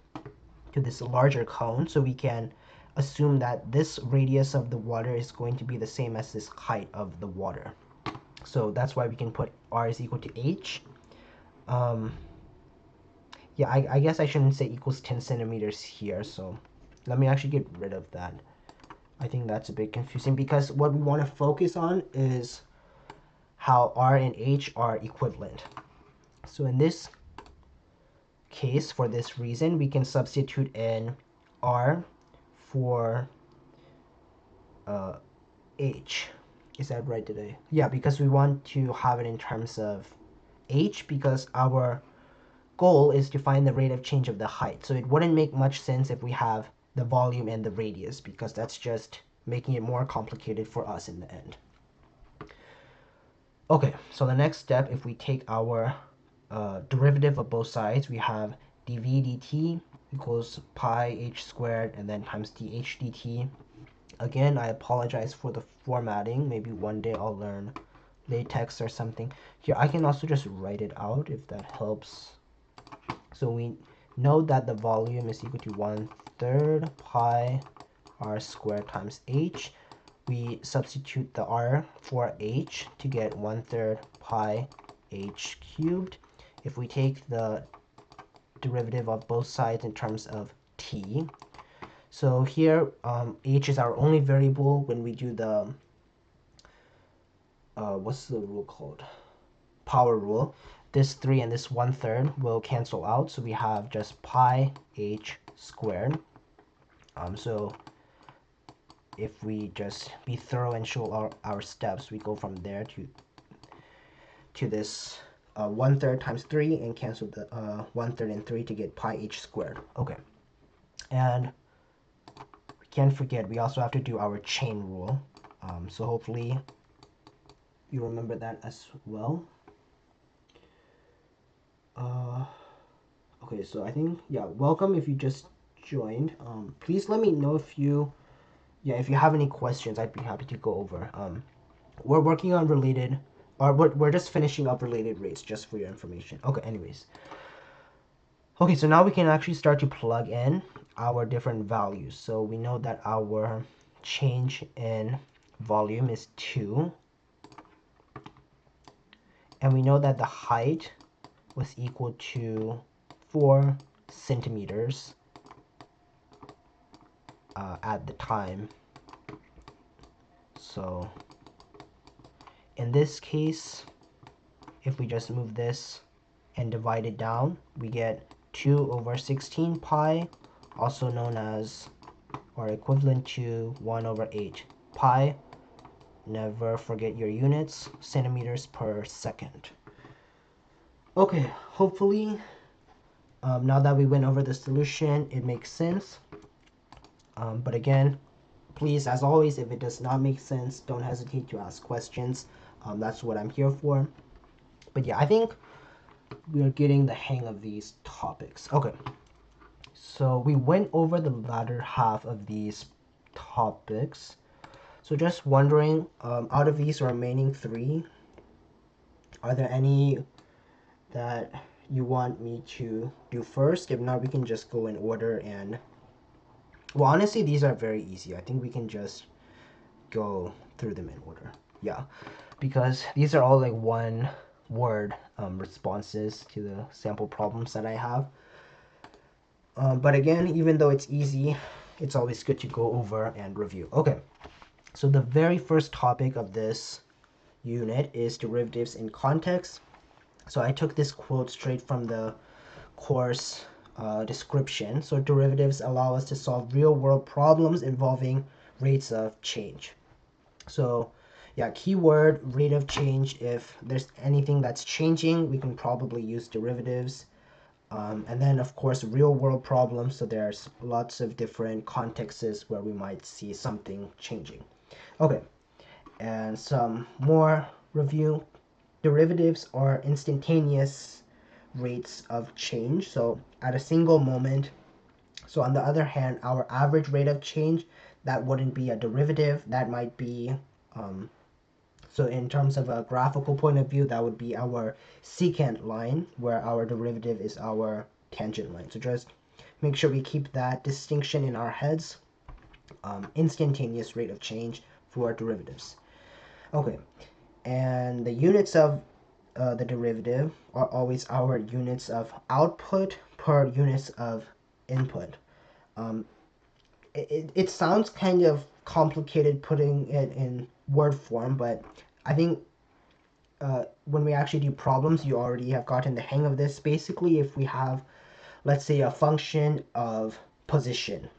to this larger cone. So we can assume that this radius of the water is going to be the same as this height of the water. So that's why we can put r is equal to h. Yeah, I guess I shouldn't say equals 10 centimeters here, so let me actually get rid of that. I think that's a bit confusing because what we want to focus on is how r and h are equivalent. So in this case, for this reason, we can substitute in r for h. Is that right today? Yeah, because we want to have it in terms of h, because our goal is to find the rate of change of the height. So it wouldn't make much sense if we have the volume and the radius, because that's just making it more complicated for us in the end. Okay, so the next step, if we take our derivative of both sides, we have dv dt equals pi h squared and then times dh dt. Again, I apologize for the formatting. Maybe one day I'll learn LaTeX or something. Here, I can also just write it out if that helps. So we know that the volume is equal to 1/3 pi r squared times h. We substitute the r for h to get 1/3 pi h cubed. If we take the derivative of both sides in terms of t. So here, h is our only variable when we do the, what's the rule called? Power rule. This 3 and this 1/3 will cancel out, so we have just pi h squared. So if we just be thorough and show our steps, we go from there to this 1/3 times 3 and cancel the 1/3 and 3 to get pi h squared. Okay, and we can't forget we also have to do our chain rule. So hopefully you remember that as well. Okay, so I think, yeah, welcome if you just joined. Please let me know if you have any questions. I'd be happy to go over. We're working on related, or we're just finishing up related rates, just for your information. Okay, anyways. Okay, so now we can actually start to plug in our different values. So we know that our change in volume is 2. And we know that the height was equal to 4 centimeters at the time. So in this case, if we just move this and divide it down, we get 2 over 16 pi, also known as, or equivalent to, 1 over 8 pi. Never forget your units, centimeters per second. Okay, hopefully now that we went over the solution, it makes sense. But again, please, as always, if it does not make sense, don't hesitate to ask questions. That's what I'm here for. But yeah, I think we are getting the hang of these topics. Okay, so we went over the latter half of these topics. So just wondering, out of these remaining 3, are there any that you want me to do first? If not, we can just go in order. And well, honestly, these are very easy. I think we can just go through them in order. Yeah, because these are all like one word responses to the sample problems that I have. But again, even though it's easy, it's always good to go over and review. Okay, so the very first topic of this unit is derivatives in context. So I took this quote straight from the course description. So derivatives allow us to solve real-world problems involving rates of change. So yeah, keyword rate of change. If there's anything that's changing, we can probably use derivatives. And then of course real world problems. So there's lots of different contexts where we might see something changing. Okay, and some more review. Derivatives are instantaneous rates of change. So at a single moment. So on the other hand, our average rate of change, that wouldn't be a derivative. That might be, so in terms of a graphical point of view, that would be our secant line, where our derivative is our tangent line. So just make sure we keep that distinction in our heads. Instantaneous rate of change for derivatives. Okay, and the units of the derivative are always our units of output per units of input. It sounds kind of complicated putting it in word form, but I think when we actually do problems, you already have gotten the hang of this. Basically, if we have, let's say, a function of position,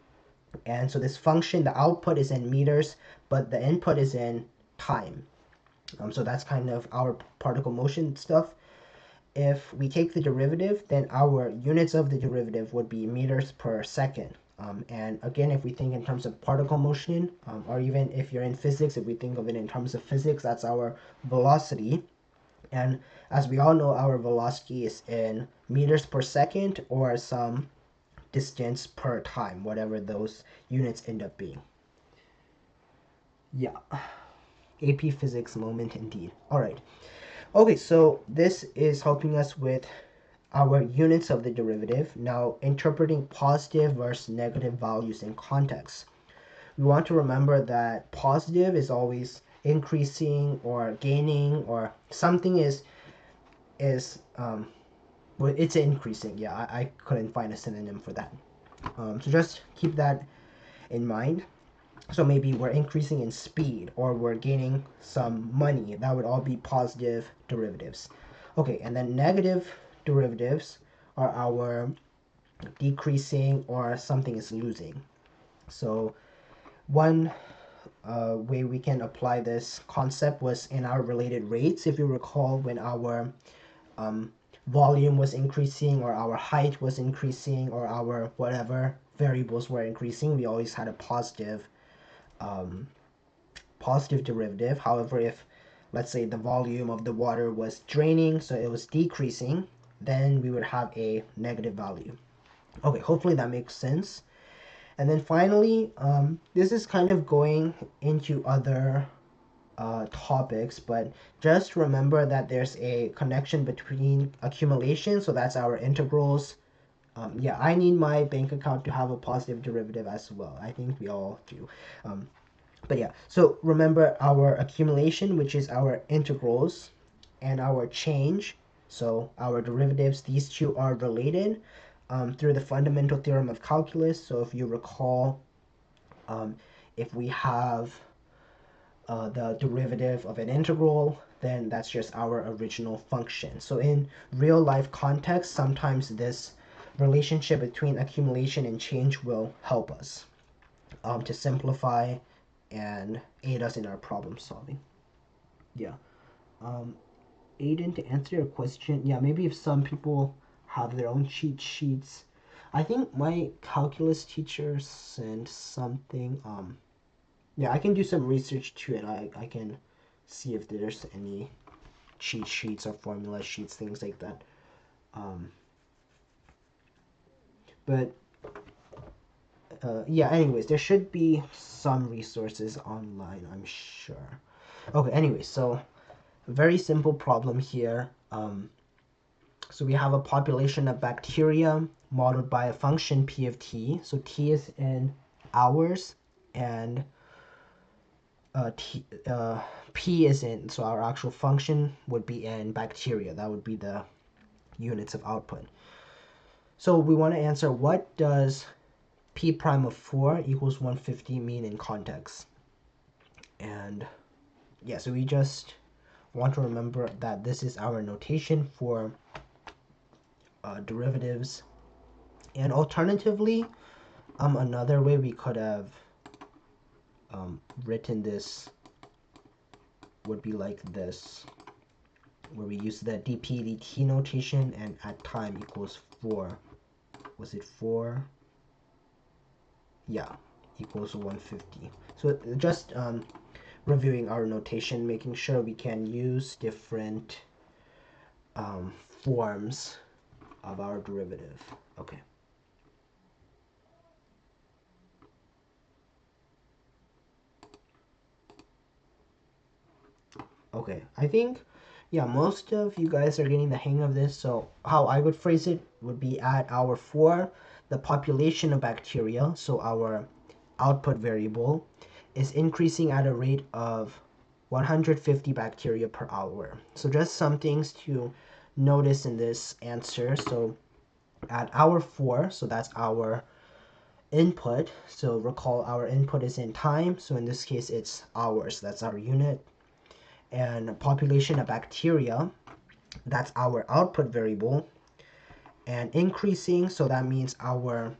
and so this function, the output is in meters, but the input is in time. So that's kind of our particle motion stuff. If we take the derivative, then our units of the derivative would be meters per second. And again, if we think in terms of particle motion, or even if you're in physics, if we think of it in terms of physics, that's our velocity. And as we all know, our velocity is in meters per second or some distance per time, whatever those units end up being. Yeah, AP Physics moment indeed. All right. Okay, so this is helping us with our units of the derivative. Now, interpreting positive versus negative values in context. We want to remember that positive is always increasing or gaining, or something is Well, it's increasing. Yeah, I couldn't find a synonym for that. So just keep that in mind. So maybe we're increasing in speed or we're gaining some money. That would all be positive derivatives. Okay, and then negative derivatives are our decreasing or something is losing. So one way we can apply this concept was in our related rates. If you recall, when our um, volume was increasing or our height was increasing or our whatever variables were increasing, we always had a um, positive derivative. However, if let's say the volume of the water was draining, so it was decreasing, then we would have a negative value. Okay, hopefully that makes sense. And then finally, this is kind of going into other topics, but just remember that there's a connection between accumulation, so that's our integrals. Yeah, I need my bank account to have a positive derivative as well. I think we all do. Um, but yeah, so remember our accumulation, which is our integrals, and our change, so our derivatives, these two are related through the fundamental theorem of calculus. So if you recall, um, if we have the derivative of an integral, then that's just our original function. So in real life context, sometimes this relationship between accumulation and change will help us to simplify and aid us in our problem solving. Yeah. Um, Aiden, to answer your question, yeah, maybe if some people have their own cheat sheets. I think my calculus teacher sent something. Yeah, I can do some research too, and I can see if there's any cheat sheets or formula sheets, things like that. Um, but yeah, anyways, there should be some resources online, I'm sure. Okay, anyways, so very simple problem here. So we have a population of bacteria modeled by a function p of t. So t is in hours, and p is in, so our actual function would be in bacteria. That would be the units of output. So we want to answer, what does p prime of 4 equals 150 mean in context? And yeah, so we just want to remember that this is our notation for derivatives. And alternatively, another way we could have written this would be like this, where we use the dp dt notation and at time equals 4. Was it 4? Yeah, equals 150. So just reviewing our notation, making sure we can use different forms of our derivative. Okay. Okay, I think, yeah, most of you guys are getting the hang of this. So how I would phrase it would be, at hour 4, the population of bacteria, so our output variable, is increasing at a rate of 150 bacteria per hour. So just some things to notice in this answer. So at hour 4, so that's our input. So recall our input is in time. So in this case, it's hours. That's our unit. And population of bacteria, that's our output variable. And increasing, so that means our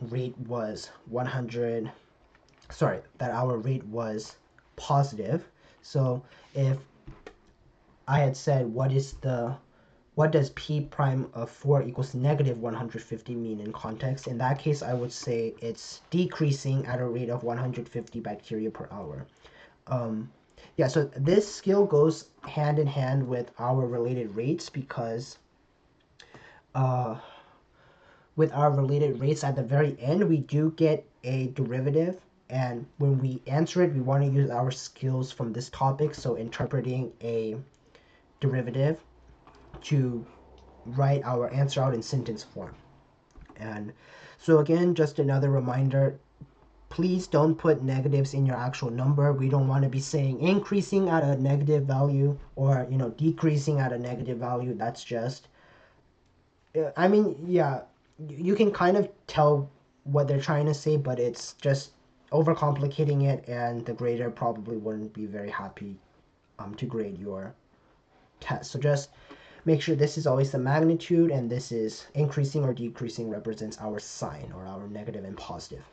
rate was 100, sorry, that our rate was positive. So if I had said what does p prime of 4 equals negative 150 mean in context, in that case I would say it's decreasing at a rate of 150 bacteria per hour. Yeah, so this skill goes hand in hand with our related rates, because uh, with our related rates at the very end, we do get a derivative. And when we answer it, we want to use our skills from this topic. So interpreting a derivative to write our answer out in sentence form. And so again, just another reminder, please don't put negatives in your actual number. We don't want to be saying increasing at a negative value or decreasing at a negative value. That's just I mean, yeah, you can kind of tell what they're trying to say, but it's just overcomplicating it, and the grader probably wouldn't be very happy to grade your test. So just make sure this is always the magnitude, and this is increasing or decreasing represents our sign, or our negative and positive.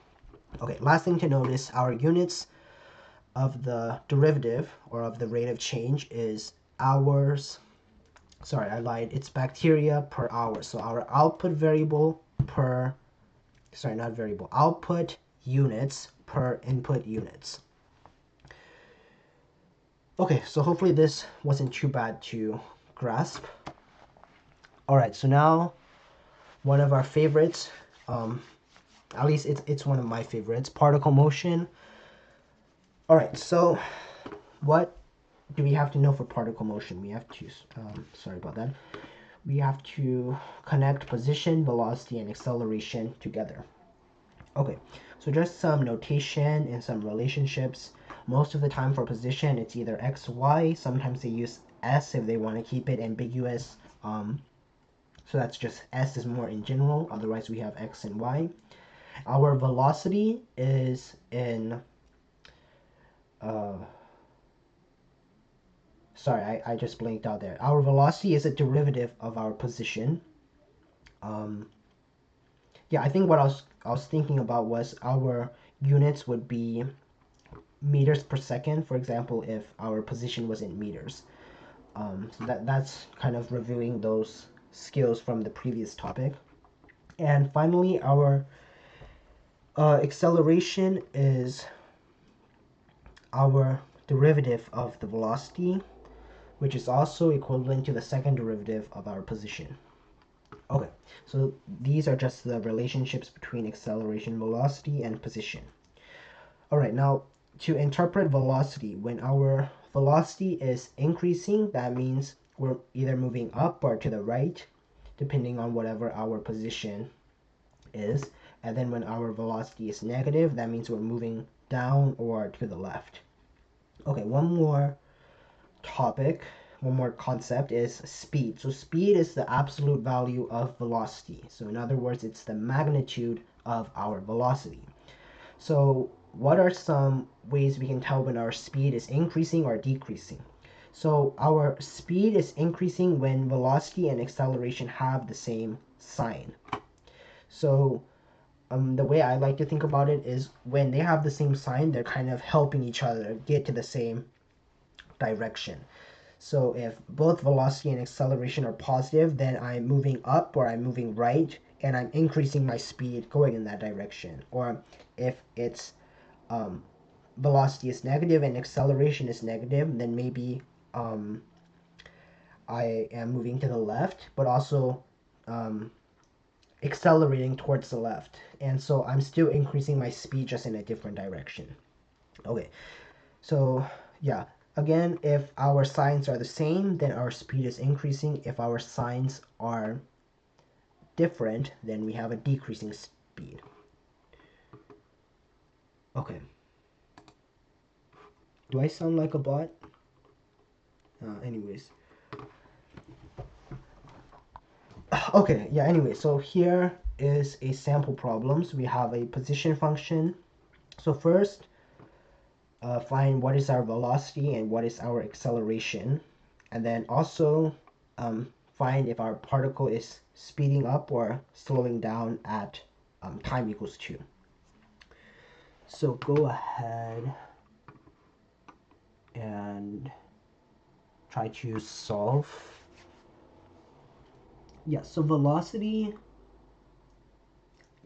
Okay, last thing to notice, our units of the derivative or of the rate of change is hours. Sorry, I lied. It's bacteria per hour. So our output variable per, sorry, not variable, output units per input units. Okay, so hopefully this wasn't too bad to grasp. All right, so now one of our favorites, at least it's one of my favorites, particle motion. All right, so what do we have to know for particle motion? We have to, sorry about that. We have to connect position, velocity, and acceleration together. Okay, so just some notation and some relationships. Most of the time for position, it's either x, y. Sometimes they use s if they want to keep it ambiguous. So that's just s is more in general. Otherwise, we have x and y. Our velocity is in sorry, I just blinked out there. Our velocity is a derivative of our position. Yeah, I think what I was thinking about was our units would be meters per second, for example, if our position was in meters. So that's kind of reviewing those skills from the previous topic. And finally, our acceleration is our derivative of the velocity, which is also equivalent to the second derivative of our position. Okay, so these are just the relationships between acceleration, velocity, and position. All right, now to interpret velocity, when our velocity is increasing, that means we're either moving up or to the right, depending on whatever our position is. And then when our velocity is negative, that means we're moving down or to the left. Okay, one more topic, one more concept is speed. So speed is the absolute value of velocity. So in other words, it's the magnitude of our velocity. So what are some ways we can tell when our speed is increasing or decreasing? So our speed is increasing when velocity and acceleration have the same sign. So the way I like to think about it is when they have the same sign, they're kind of helping each other get to the same direction. So if both velocity and acceleration are positive, then I'm moving up or I'm moving right, and I'm increasing my speed going in that direction. Or if it's velocity is negative and acceleration is negative, then maybe I am moving to the left, but also accelerating towards the left. And so I'm still increasing my speed just in a different direction. Okay, so yeah, again, if our signs are the same, then our speed is increasing. If our signs are different, then we have a decreasing speed. Okay. Do I sound like a bot? Anyways. Okay, yeah, anyway, so here is a sample problem. So we have a position function. So first, find what is our velocity and what is our acceleration. And then also find if our particle is speeding up or slowing down at time equals 2. So go ahead and try to solve. Yeah, so velocity,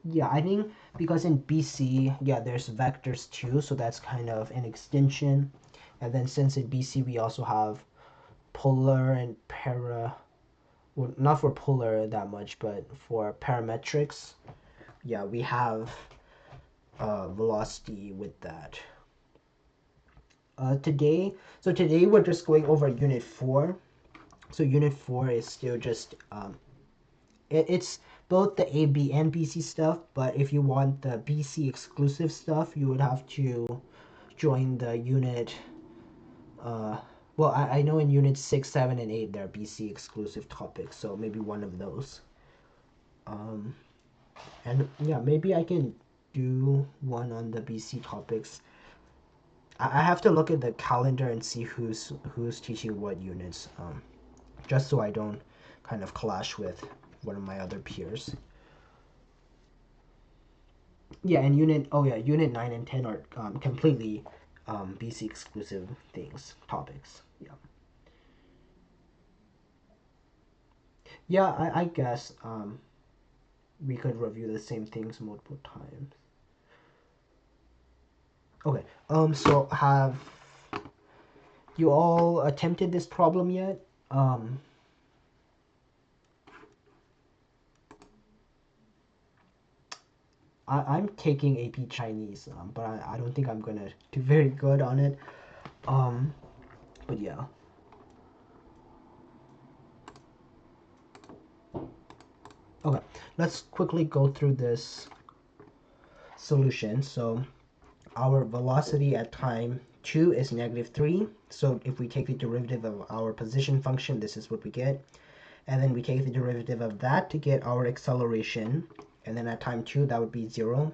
yeah, I think because in BC, yeah, there's vectors too, so that's kind of an extension. And then since in BC we also have polar and well, not for polar that much, but for parametrics, yeah, we have velocity with that. Today we're just going over unit 4. So unit 4 is still just it's both the AB and BC stuff, but if you want the BC exclusive stuff, you would have to join the unit. Well, I know in unit 6, 7, and 8 there are BC exclusive topics, so maybe one of those. Um, and yeah, maybe I can do one on the BC topics. I have to look at the calendar and see who's teaching what units, just so I don't kind of clash with one of my other peers. Yeah, and unit 9 and 10 are completely BC exclusive things, topics. Yeah. Yeah, I guess we could review the same things multiple times. Okay. So have you all attempted this problem yet? Um, I'm taking AP Chinese, but I don't think I'm gonna do very good on it. Um, but yeah. Okay, let's quickly go through this solution. So our velocity at time 2 is -3. So if we take the derivative of our position function, this is what we get. And then we take the derivative of that to get our acceleration. And then at time 2, that would be 0.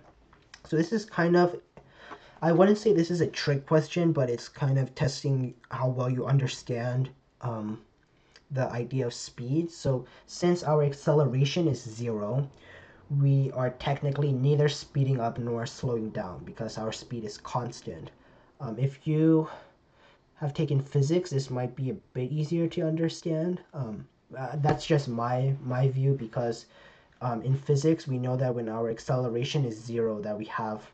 So this is kind of, I wouldn't say this is a trick question, but it's kind of testing how well you understand the idea of speed. So since our acceleration is 0, we are technically neither speeding up nor slowing down because our speed is constant. If you have taken physics, this might be a bit easier to understand. That's just my view because in physics we know that when our acceleration is 0, that we have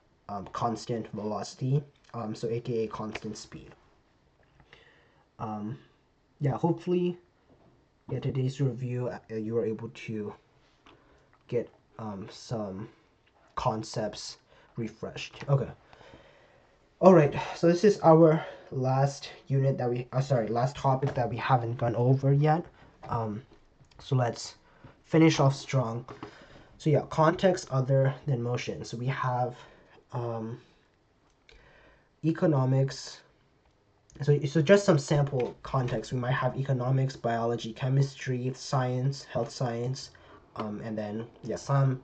constant velocity, so aka constant speed. Um, yeah, hopefully, yeah, today's review you were able to get some concepts refreshed. Okay. All right. So this is our last unit that last topic that we haven't gone over yet. Um, so let's finish off strong. So yeah, context other than motion. So we have um, economics. So just some sample context. We might have economics, biology, chemistry, science, health science, and then yeah, some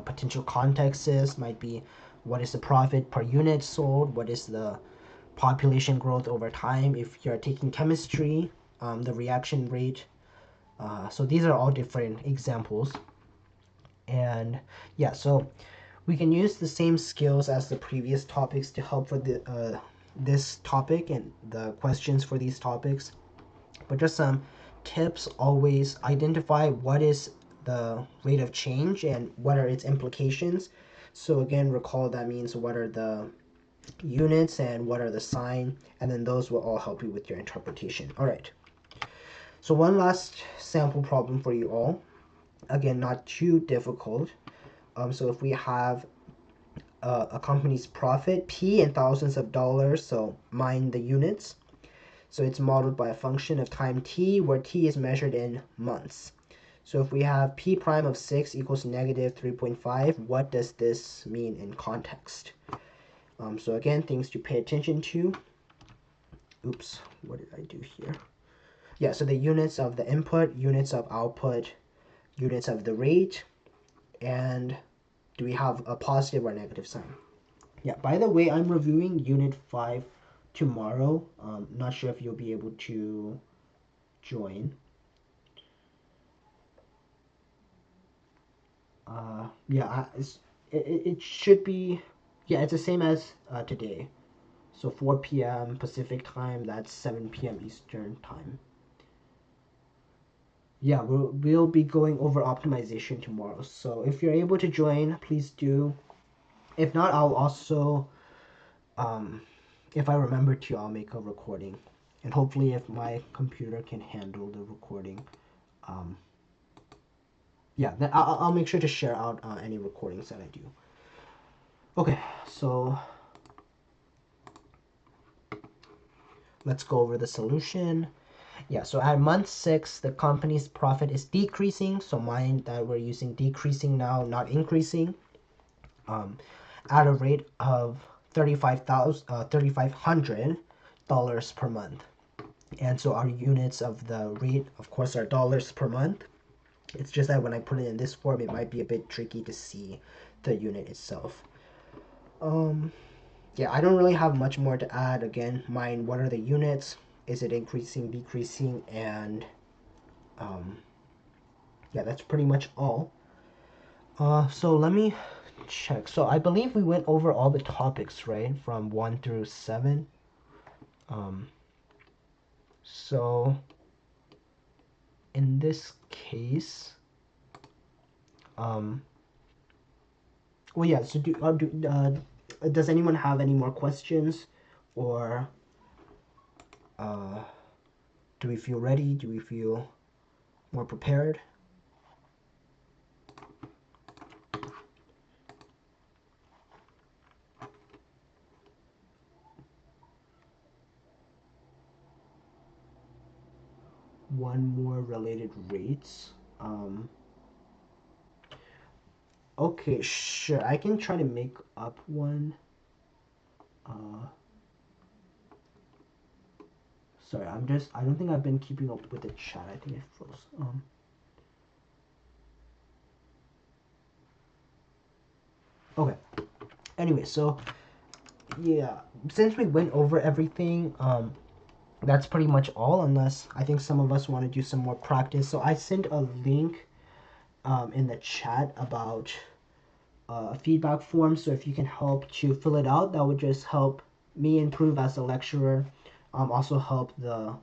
potential contexts might be what is the profit per unit sold, what is the population growth over time. If you're taking chemistry, the reaction rate. So these are all different examples. And yeah, so we can use the same skills as the previous topics to help for this topic and the questions for these topics. But just some tips: always identify what is the rate of change and what are its implications. So again, recall that means what are the units and what are the sign, and then those will all help you with your interpretation. All right. So one last sample problem for you all. Again, not too difficult. So if we have a company's profit, P in thousands of dollars, so mind the units. So it's modeled by a function of time t, where t is measured in months. So if we have p prime of 6 equals -3.5, what does this mean in context? So again, things to pay attention to. Oops, what did I do here? Yeah, so the units of the input, units of output, units of the rate, and do we have a positive or negative sign? Yeah, by the way, I'm reviewing Unit 5 tomorrow. Not sure if you'll be able to join. Yeah, it should be, yeah, it's the same as today. So 4 p.m. Pacific time, that's 7 p.m. Eastern time. Yeah, we'll be going over optimization tomorrow. So if you're able to join, please do. If not, I'll also, um, if I remember to, I'll make a recording. And hopefully if my computer can handle the recording, um, yeah, then I'll make sure to share out any recordings that I do. Okay, so let's go over the solution. Yeah, so at month 6, the company's profit is decreasing. So mind that we're using decreasing now, not increasing. At a rate of $3,500 per month. And so our units of the rate, of course, are dollars per month. It's just that when I put it in this form, it might be a bit tricky to see the unit itself. Um, yeah, I don't really have much more to add. Again, mine, what are the units? Is it increasing, decreasing? And um, yeah, that's pretty much all. So let me check. So I believe we went over all the topics, right? From 1 through 7. Um, so in this case, um, well, yeah. So does anyone have any more questions, or uh, do we feel ready? Do we feel more prepared? One more related rates. Okay, sure. I can try to make up one. Uh, Sorry, I don't think I've been keeping up with the chat. I think it froze. Okay. Anyway, so yeah, since we went over everything, that's pretty much all. Unless I think some of us want to do some more practice. So I sent a link, in the chat about a feedback form. So if you can help to fill it out, that would just help me improve as a lecturer. Also help the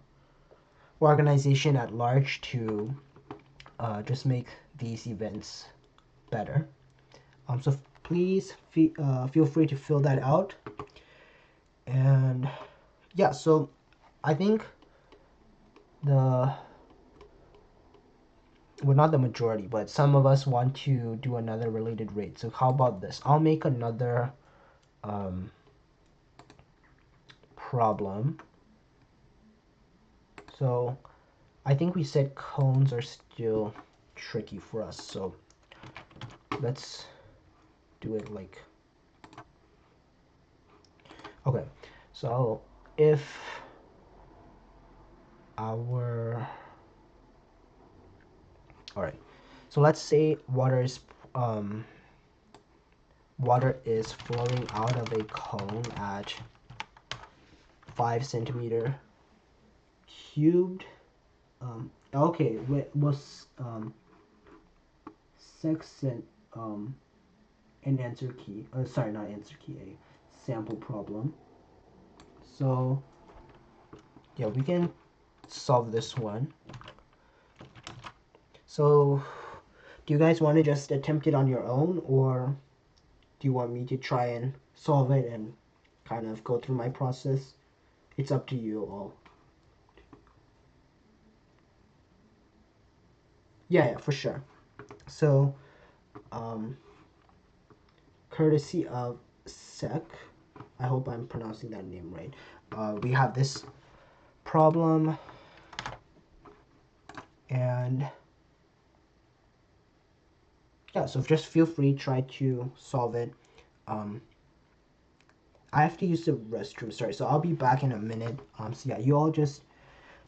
organization at large to just make these events better. So please feel free to fill that out. And yeah, so I think the well, not the majority, but some of us want to do another related rate. So how about this? I'll make another um, problem. So I think we said cones are still tricky for us. So let's do it like, okay. So if our, all right. So let's say water is flowing out of a cone at 5 centimeter cubed. Okay, was section an answer key? Sorry, not answer key. A sample problem. So yeah, we can solve this one. So do you guys want to just attempt it on your own, or do you want me to try and solve it and kind of go through my process? It's up to you all. Yeah, yeah, for sure. So, um, courtesy of Sec, I hope I'm pronouncing that name right. We have this problem, and yeah, so just feel free, try to solve it. Um, I have to use the restroom, sorry, so I'll be back in a minute. So yeah, you all just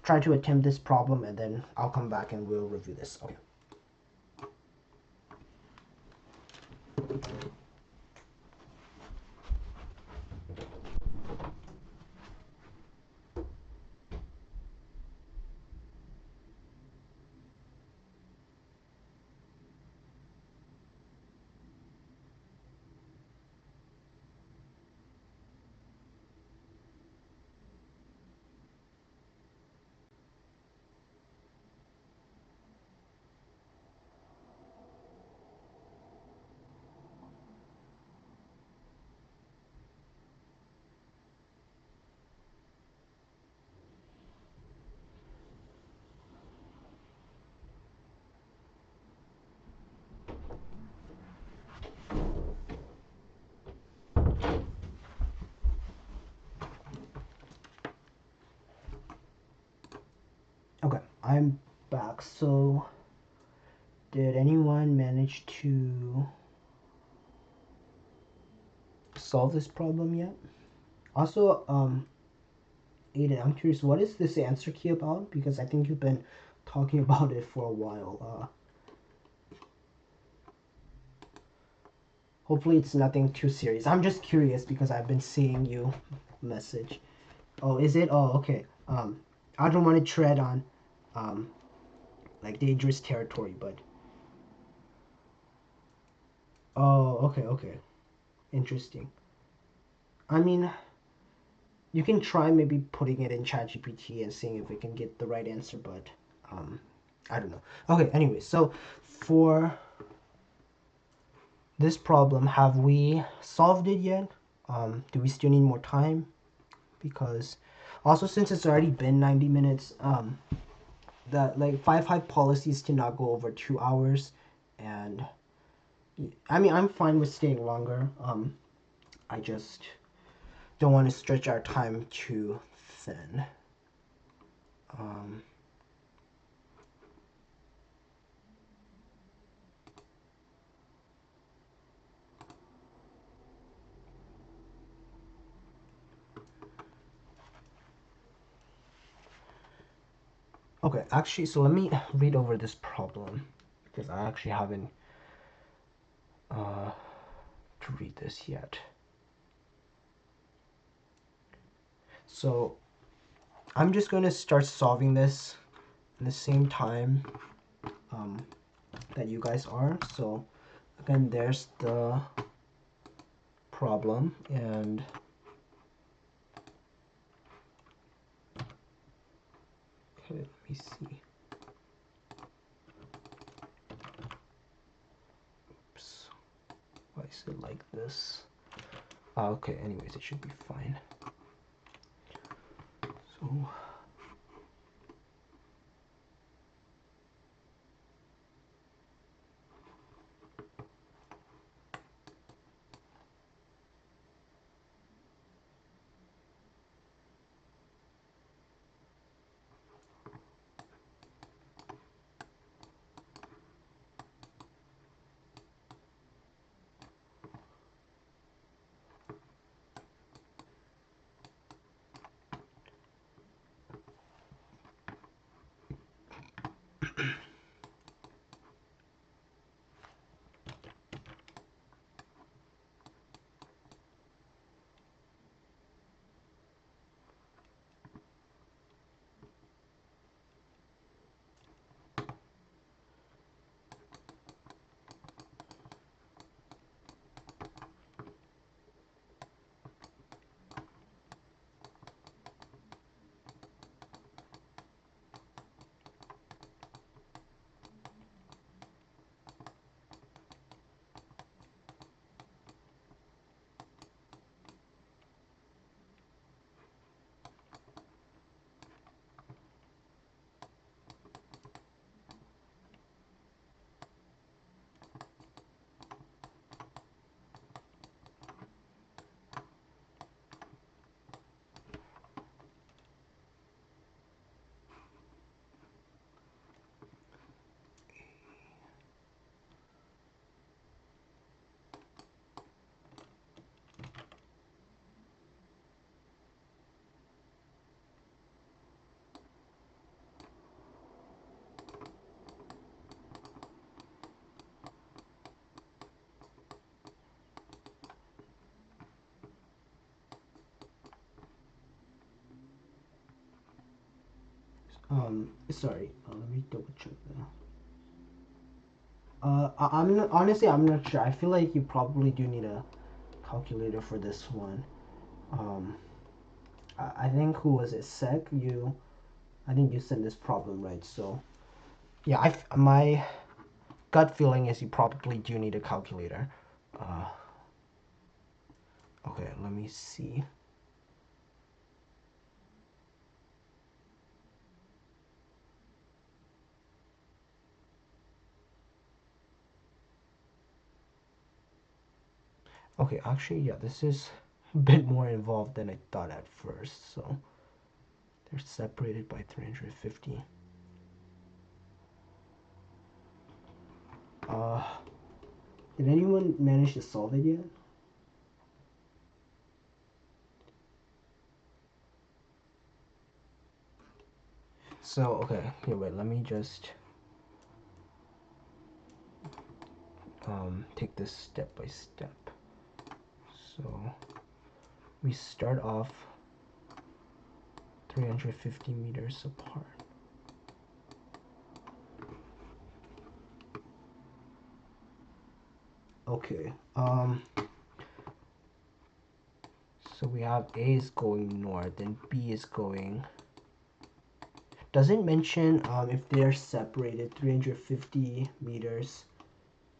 try to attempt this problem, and then I'll come back and we'll review this. Okay. Okay, I'm back. So, did anyone manage to solve this problem yet? Also, Aiden, I'm curious, what is this answer key about? Because I think you've been talking about it for a while. Hopefully it's nothing too serious. I'm just curious because I've been seeing you message. Oh, is it? Oh, okay. I don't want to tread on um like dangerous territory, but oh, okay, okay. Interesting. I mean, you can try maybe putting it in ChatGPT and seeing if it can get the right answer, but um I don't know. Okay, anyway, so for this problem, have we solved it yet? Do we still need more time? Because also since it's already been 90 minutes, the like 5 high policies to not go over 2 hours, and I mean I'm fine with staying longer. I just don't want to stretch our time too thin. Um, okay, actually, so let me read over this problem because I actually haven't to read this yet. So I'm just going to start solving this in the same time um, that you guys are. So again, there's the problem, and okay, let me see. Oops, why is it like this? Okay, anyways, it should be fine. So sorry, let me double check that. I'm not, honestly, I'm not sure. I feel like you probably do need a calculator for this one. Um, I think who was it? Sec, you. I think you sent this problem right. So yeah, my gut feeling is you probably do need a calculator. Uh, okay, let me see. Okay, actually, yeah, this is a bit more involved than I thought at first. So they're separated by 350. Uh, did anyone manage to solve it yet? So, okay, here, wait, let me just. take this step by step. So we start off 350 meters apart. Okay, so we have A is going north and B is going. Doesn't mention if they're separated 350 meters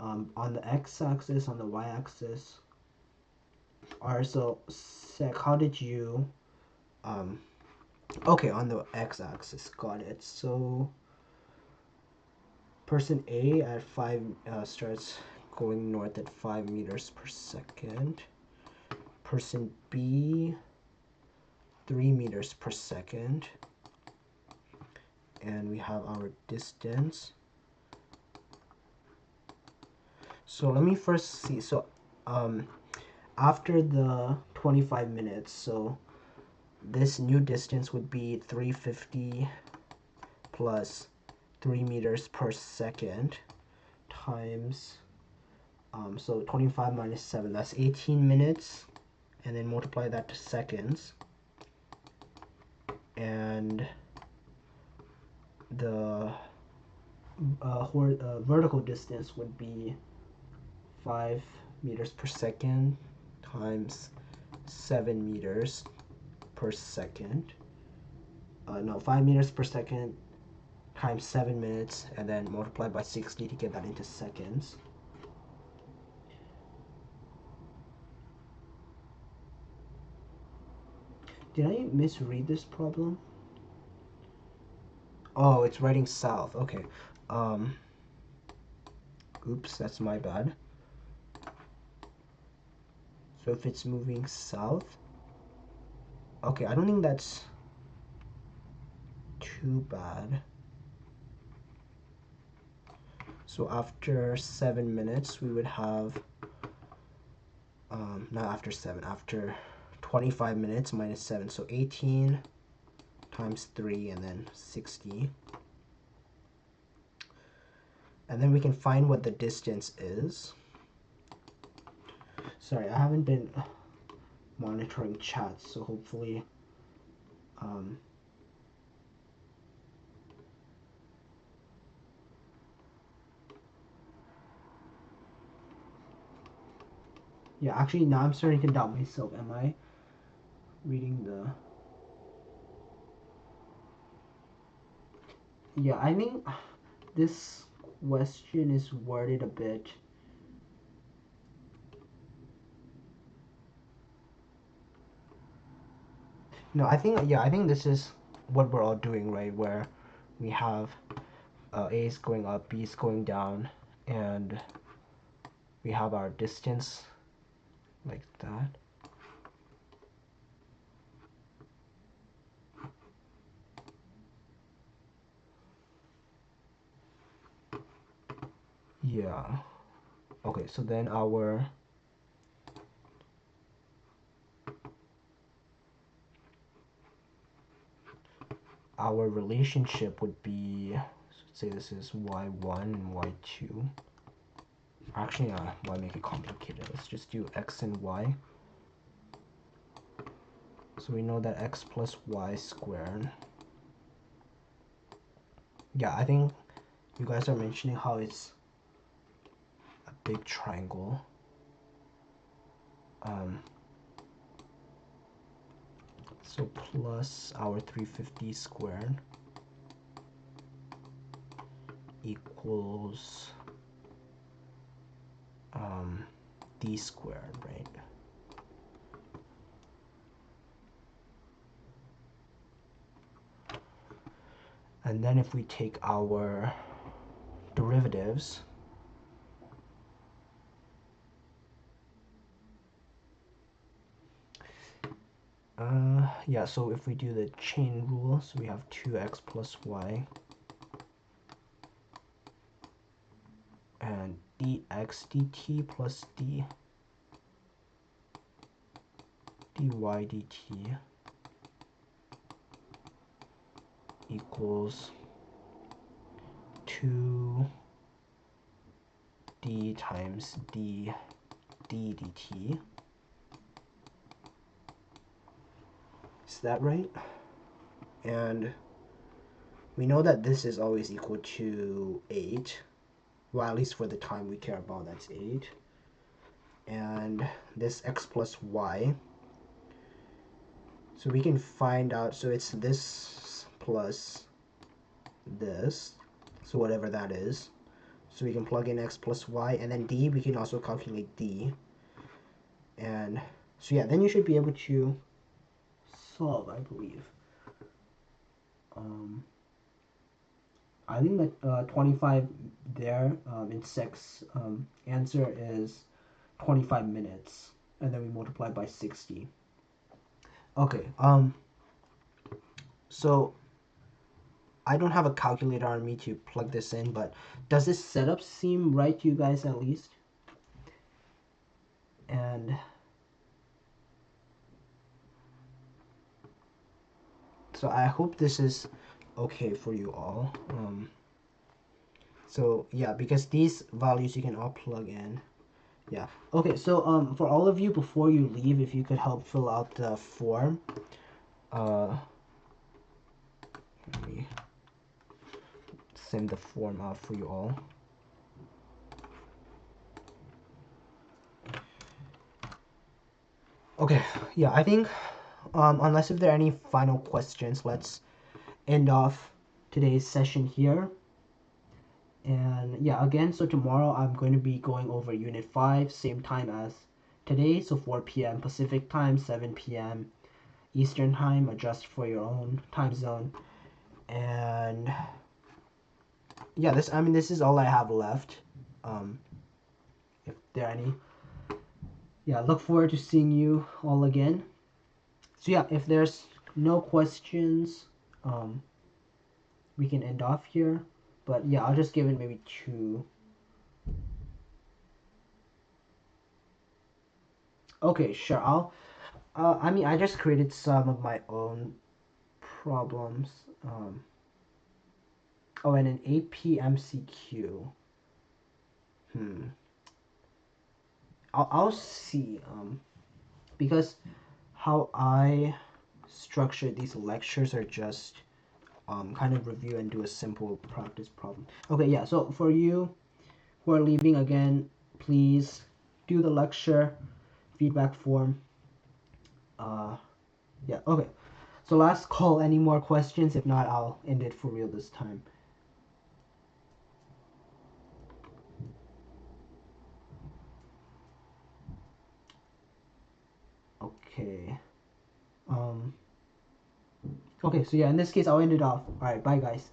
on the x-axis, on the y-axis. Alright, so Sec, how did you okay, on the x-axis, got it. So person A at 5 starts going north at 5 meters per second. Person B 3 meters per second, and we have our distance. So let me first see. So after the 25 minutes, so this new distance would be 350 plus 3 meters per second times so 25 minus 7, that's 18 minutes, and then multiply that to seconds, and the vertical distance would be 5 meters per second times 7 meters per second. No, 5 meters per second times 7 minutes, and then multiply by 60 to get that into seconds. Did I misread this problem? Oh, it's writing south. Okay. Oops, that's my bad. So if it's moving south, okay, I don't think that's too bad. So after 7 minutes, we would have, not after 7, after 25 minutes minus 7, so 18 times 3 and then 60. And then we can find what the distance is. Sorry, I haven't been monitoring chat, so hopefully yeah, actually now I'm starting to doubt myself. Am I reading the... Yeah, I think this question is worded a bit... No, I think, yeah, I think this is what we're all doing, right? Where we have A is going up, B is going down, and we have our distance like that. Yeah. Okay, so then our relationship would be, so let's say this is y1 and y2. Actually, why make it complicated? Let's just do x and y. So we know that x plus y squared. Yeah, I think you guys are mentioning how it's a big triangle. So plus our 350 squared equals d squared, right? And then if we take our derivatives, yeah, so if we do the chain rule, so we have 2x plus y and dx dt plus dy dt equals 2 d times d dt. Is that right? And we know that this is always equal to 8. Well, at least for the time we care about, that's 8. And this x plus y. So we can find out, so it's this plus this, so whatever that is. So we can plug in x plus y, and then d, we can also calculate d. And so yeah, then you should be able to solve, I believe. I think that 25 there in 6 answer is 25 minutes, and then we multiply by 60. Okay, so I don't have a calculator on me to plug this in, but does this setup seem right to you guys at least? And so I hope this is okay for you all. So yeah, because these values you can all plug in. Yeah. Okay, so for all of you, before you leave, if you could help fill out the form. Let me send the form out for you all. Okay, yeah, I think unless if there are any final questions, let's end off today's session here. And yeah, again, so tomorrow I'm going to be going over Unit 5, same time as today, so 4 p.m. Pacific time, 7 p.m. Eastern time. Adjust for your own time zone. And yeah, this is all I have left. If there are any, yeah, look forward to seeing you all again. So yeah, if there's no questions, we can end off here. But yeah, I'll just give it maybe 2. Okay, sure. I just created some of my own problems. Oh, and an AP MCQ. I'll see. Because how I structure these lectures are just kind of review and do a simple practice problem. Okay, yeah. So for you who are leaving again, please do the lecture feedback form. Yeah. Okay. So last call. Any more questions? If not, I'll end it for real this time. Okay. Okay, so yeah, in this case, I'll end it off. Alright, bye guys.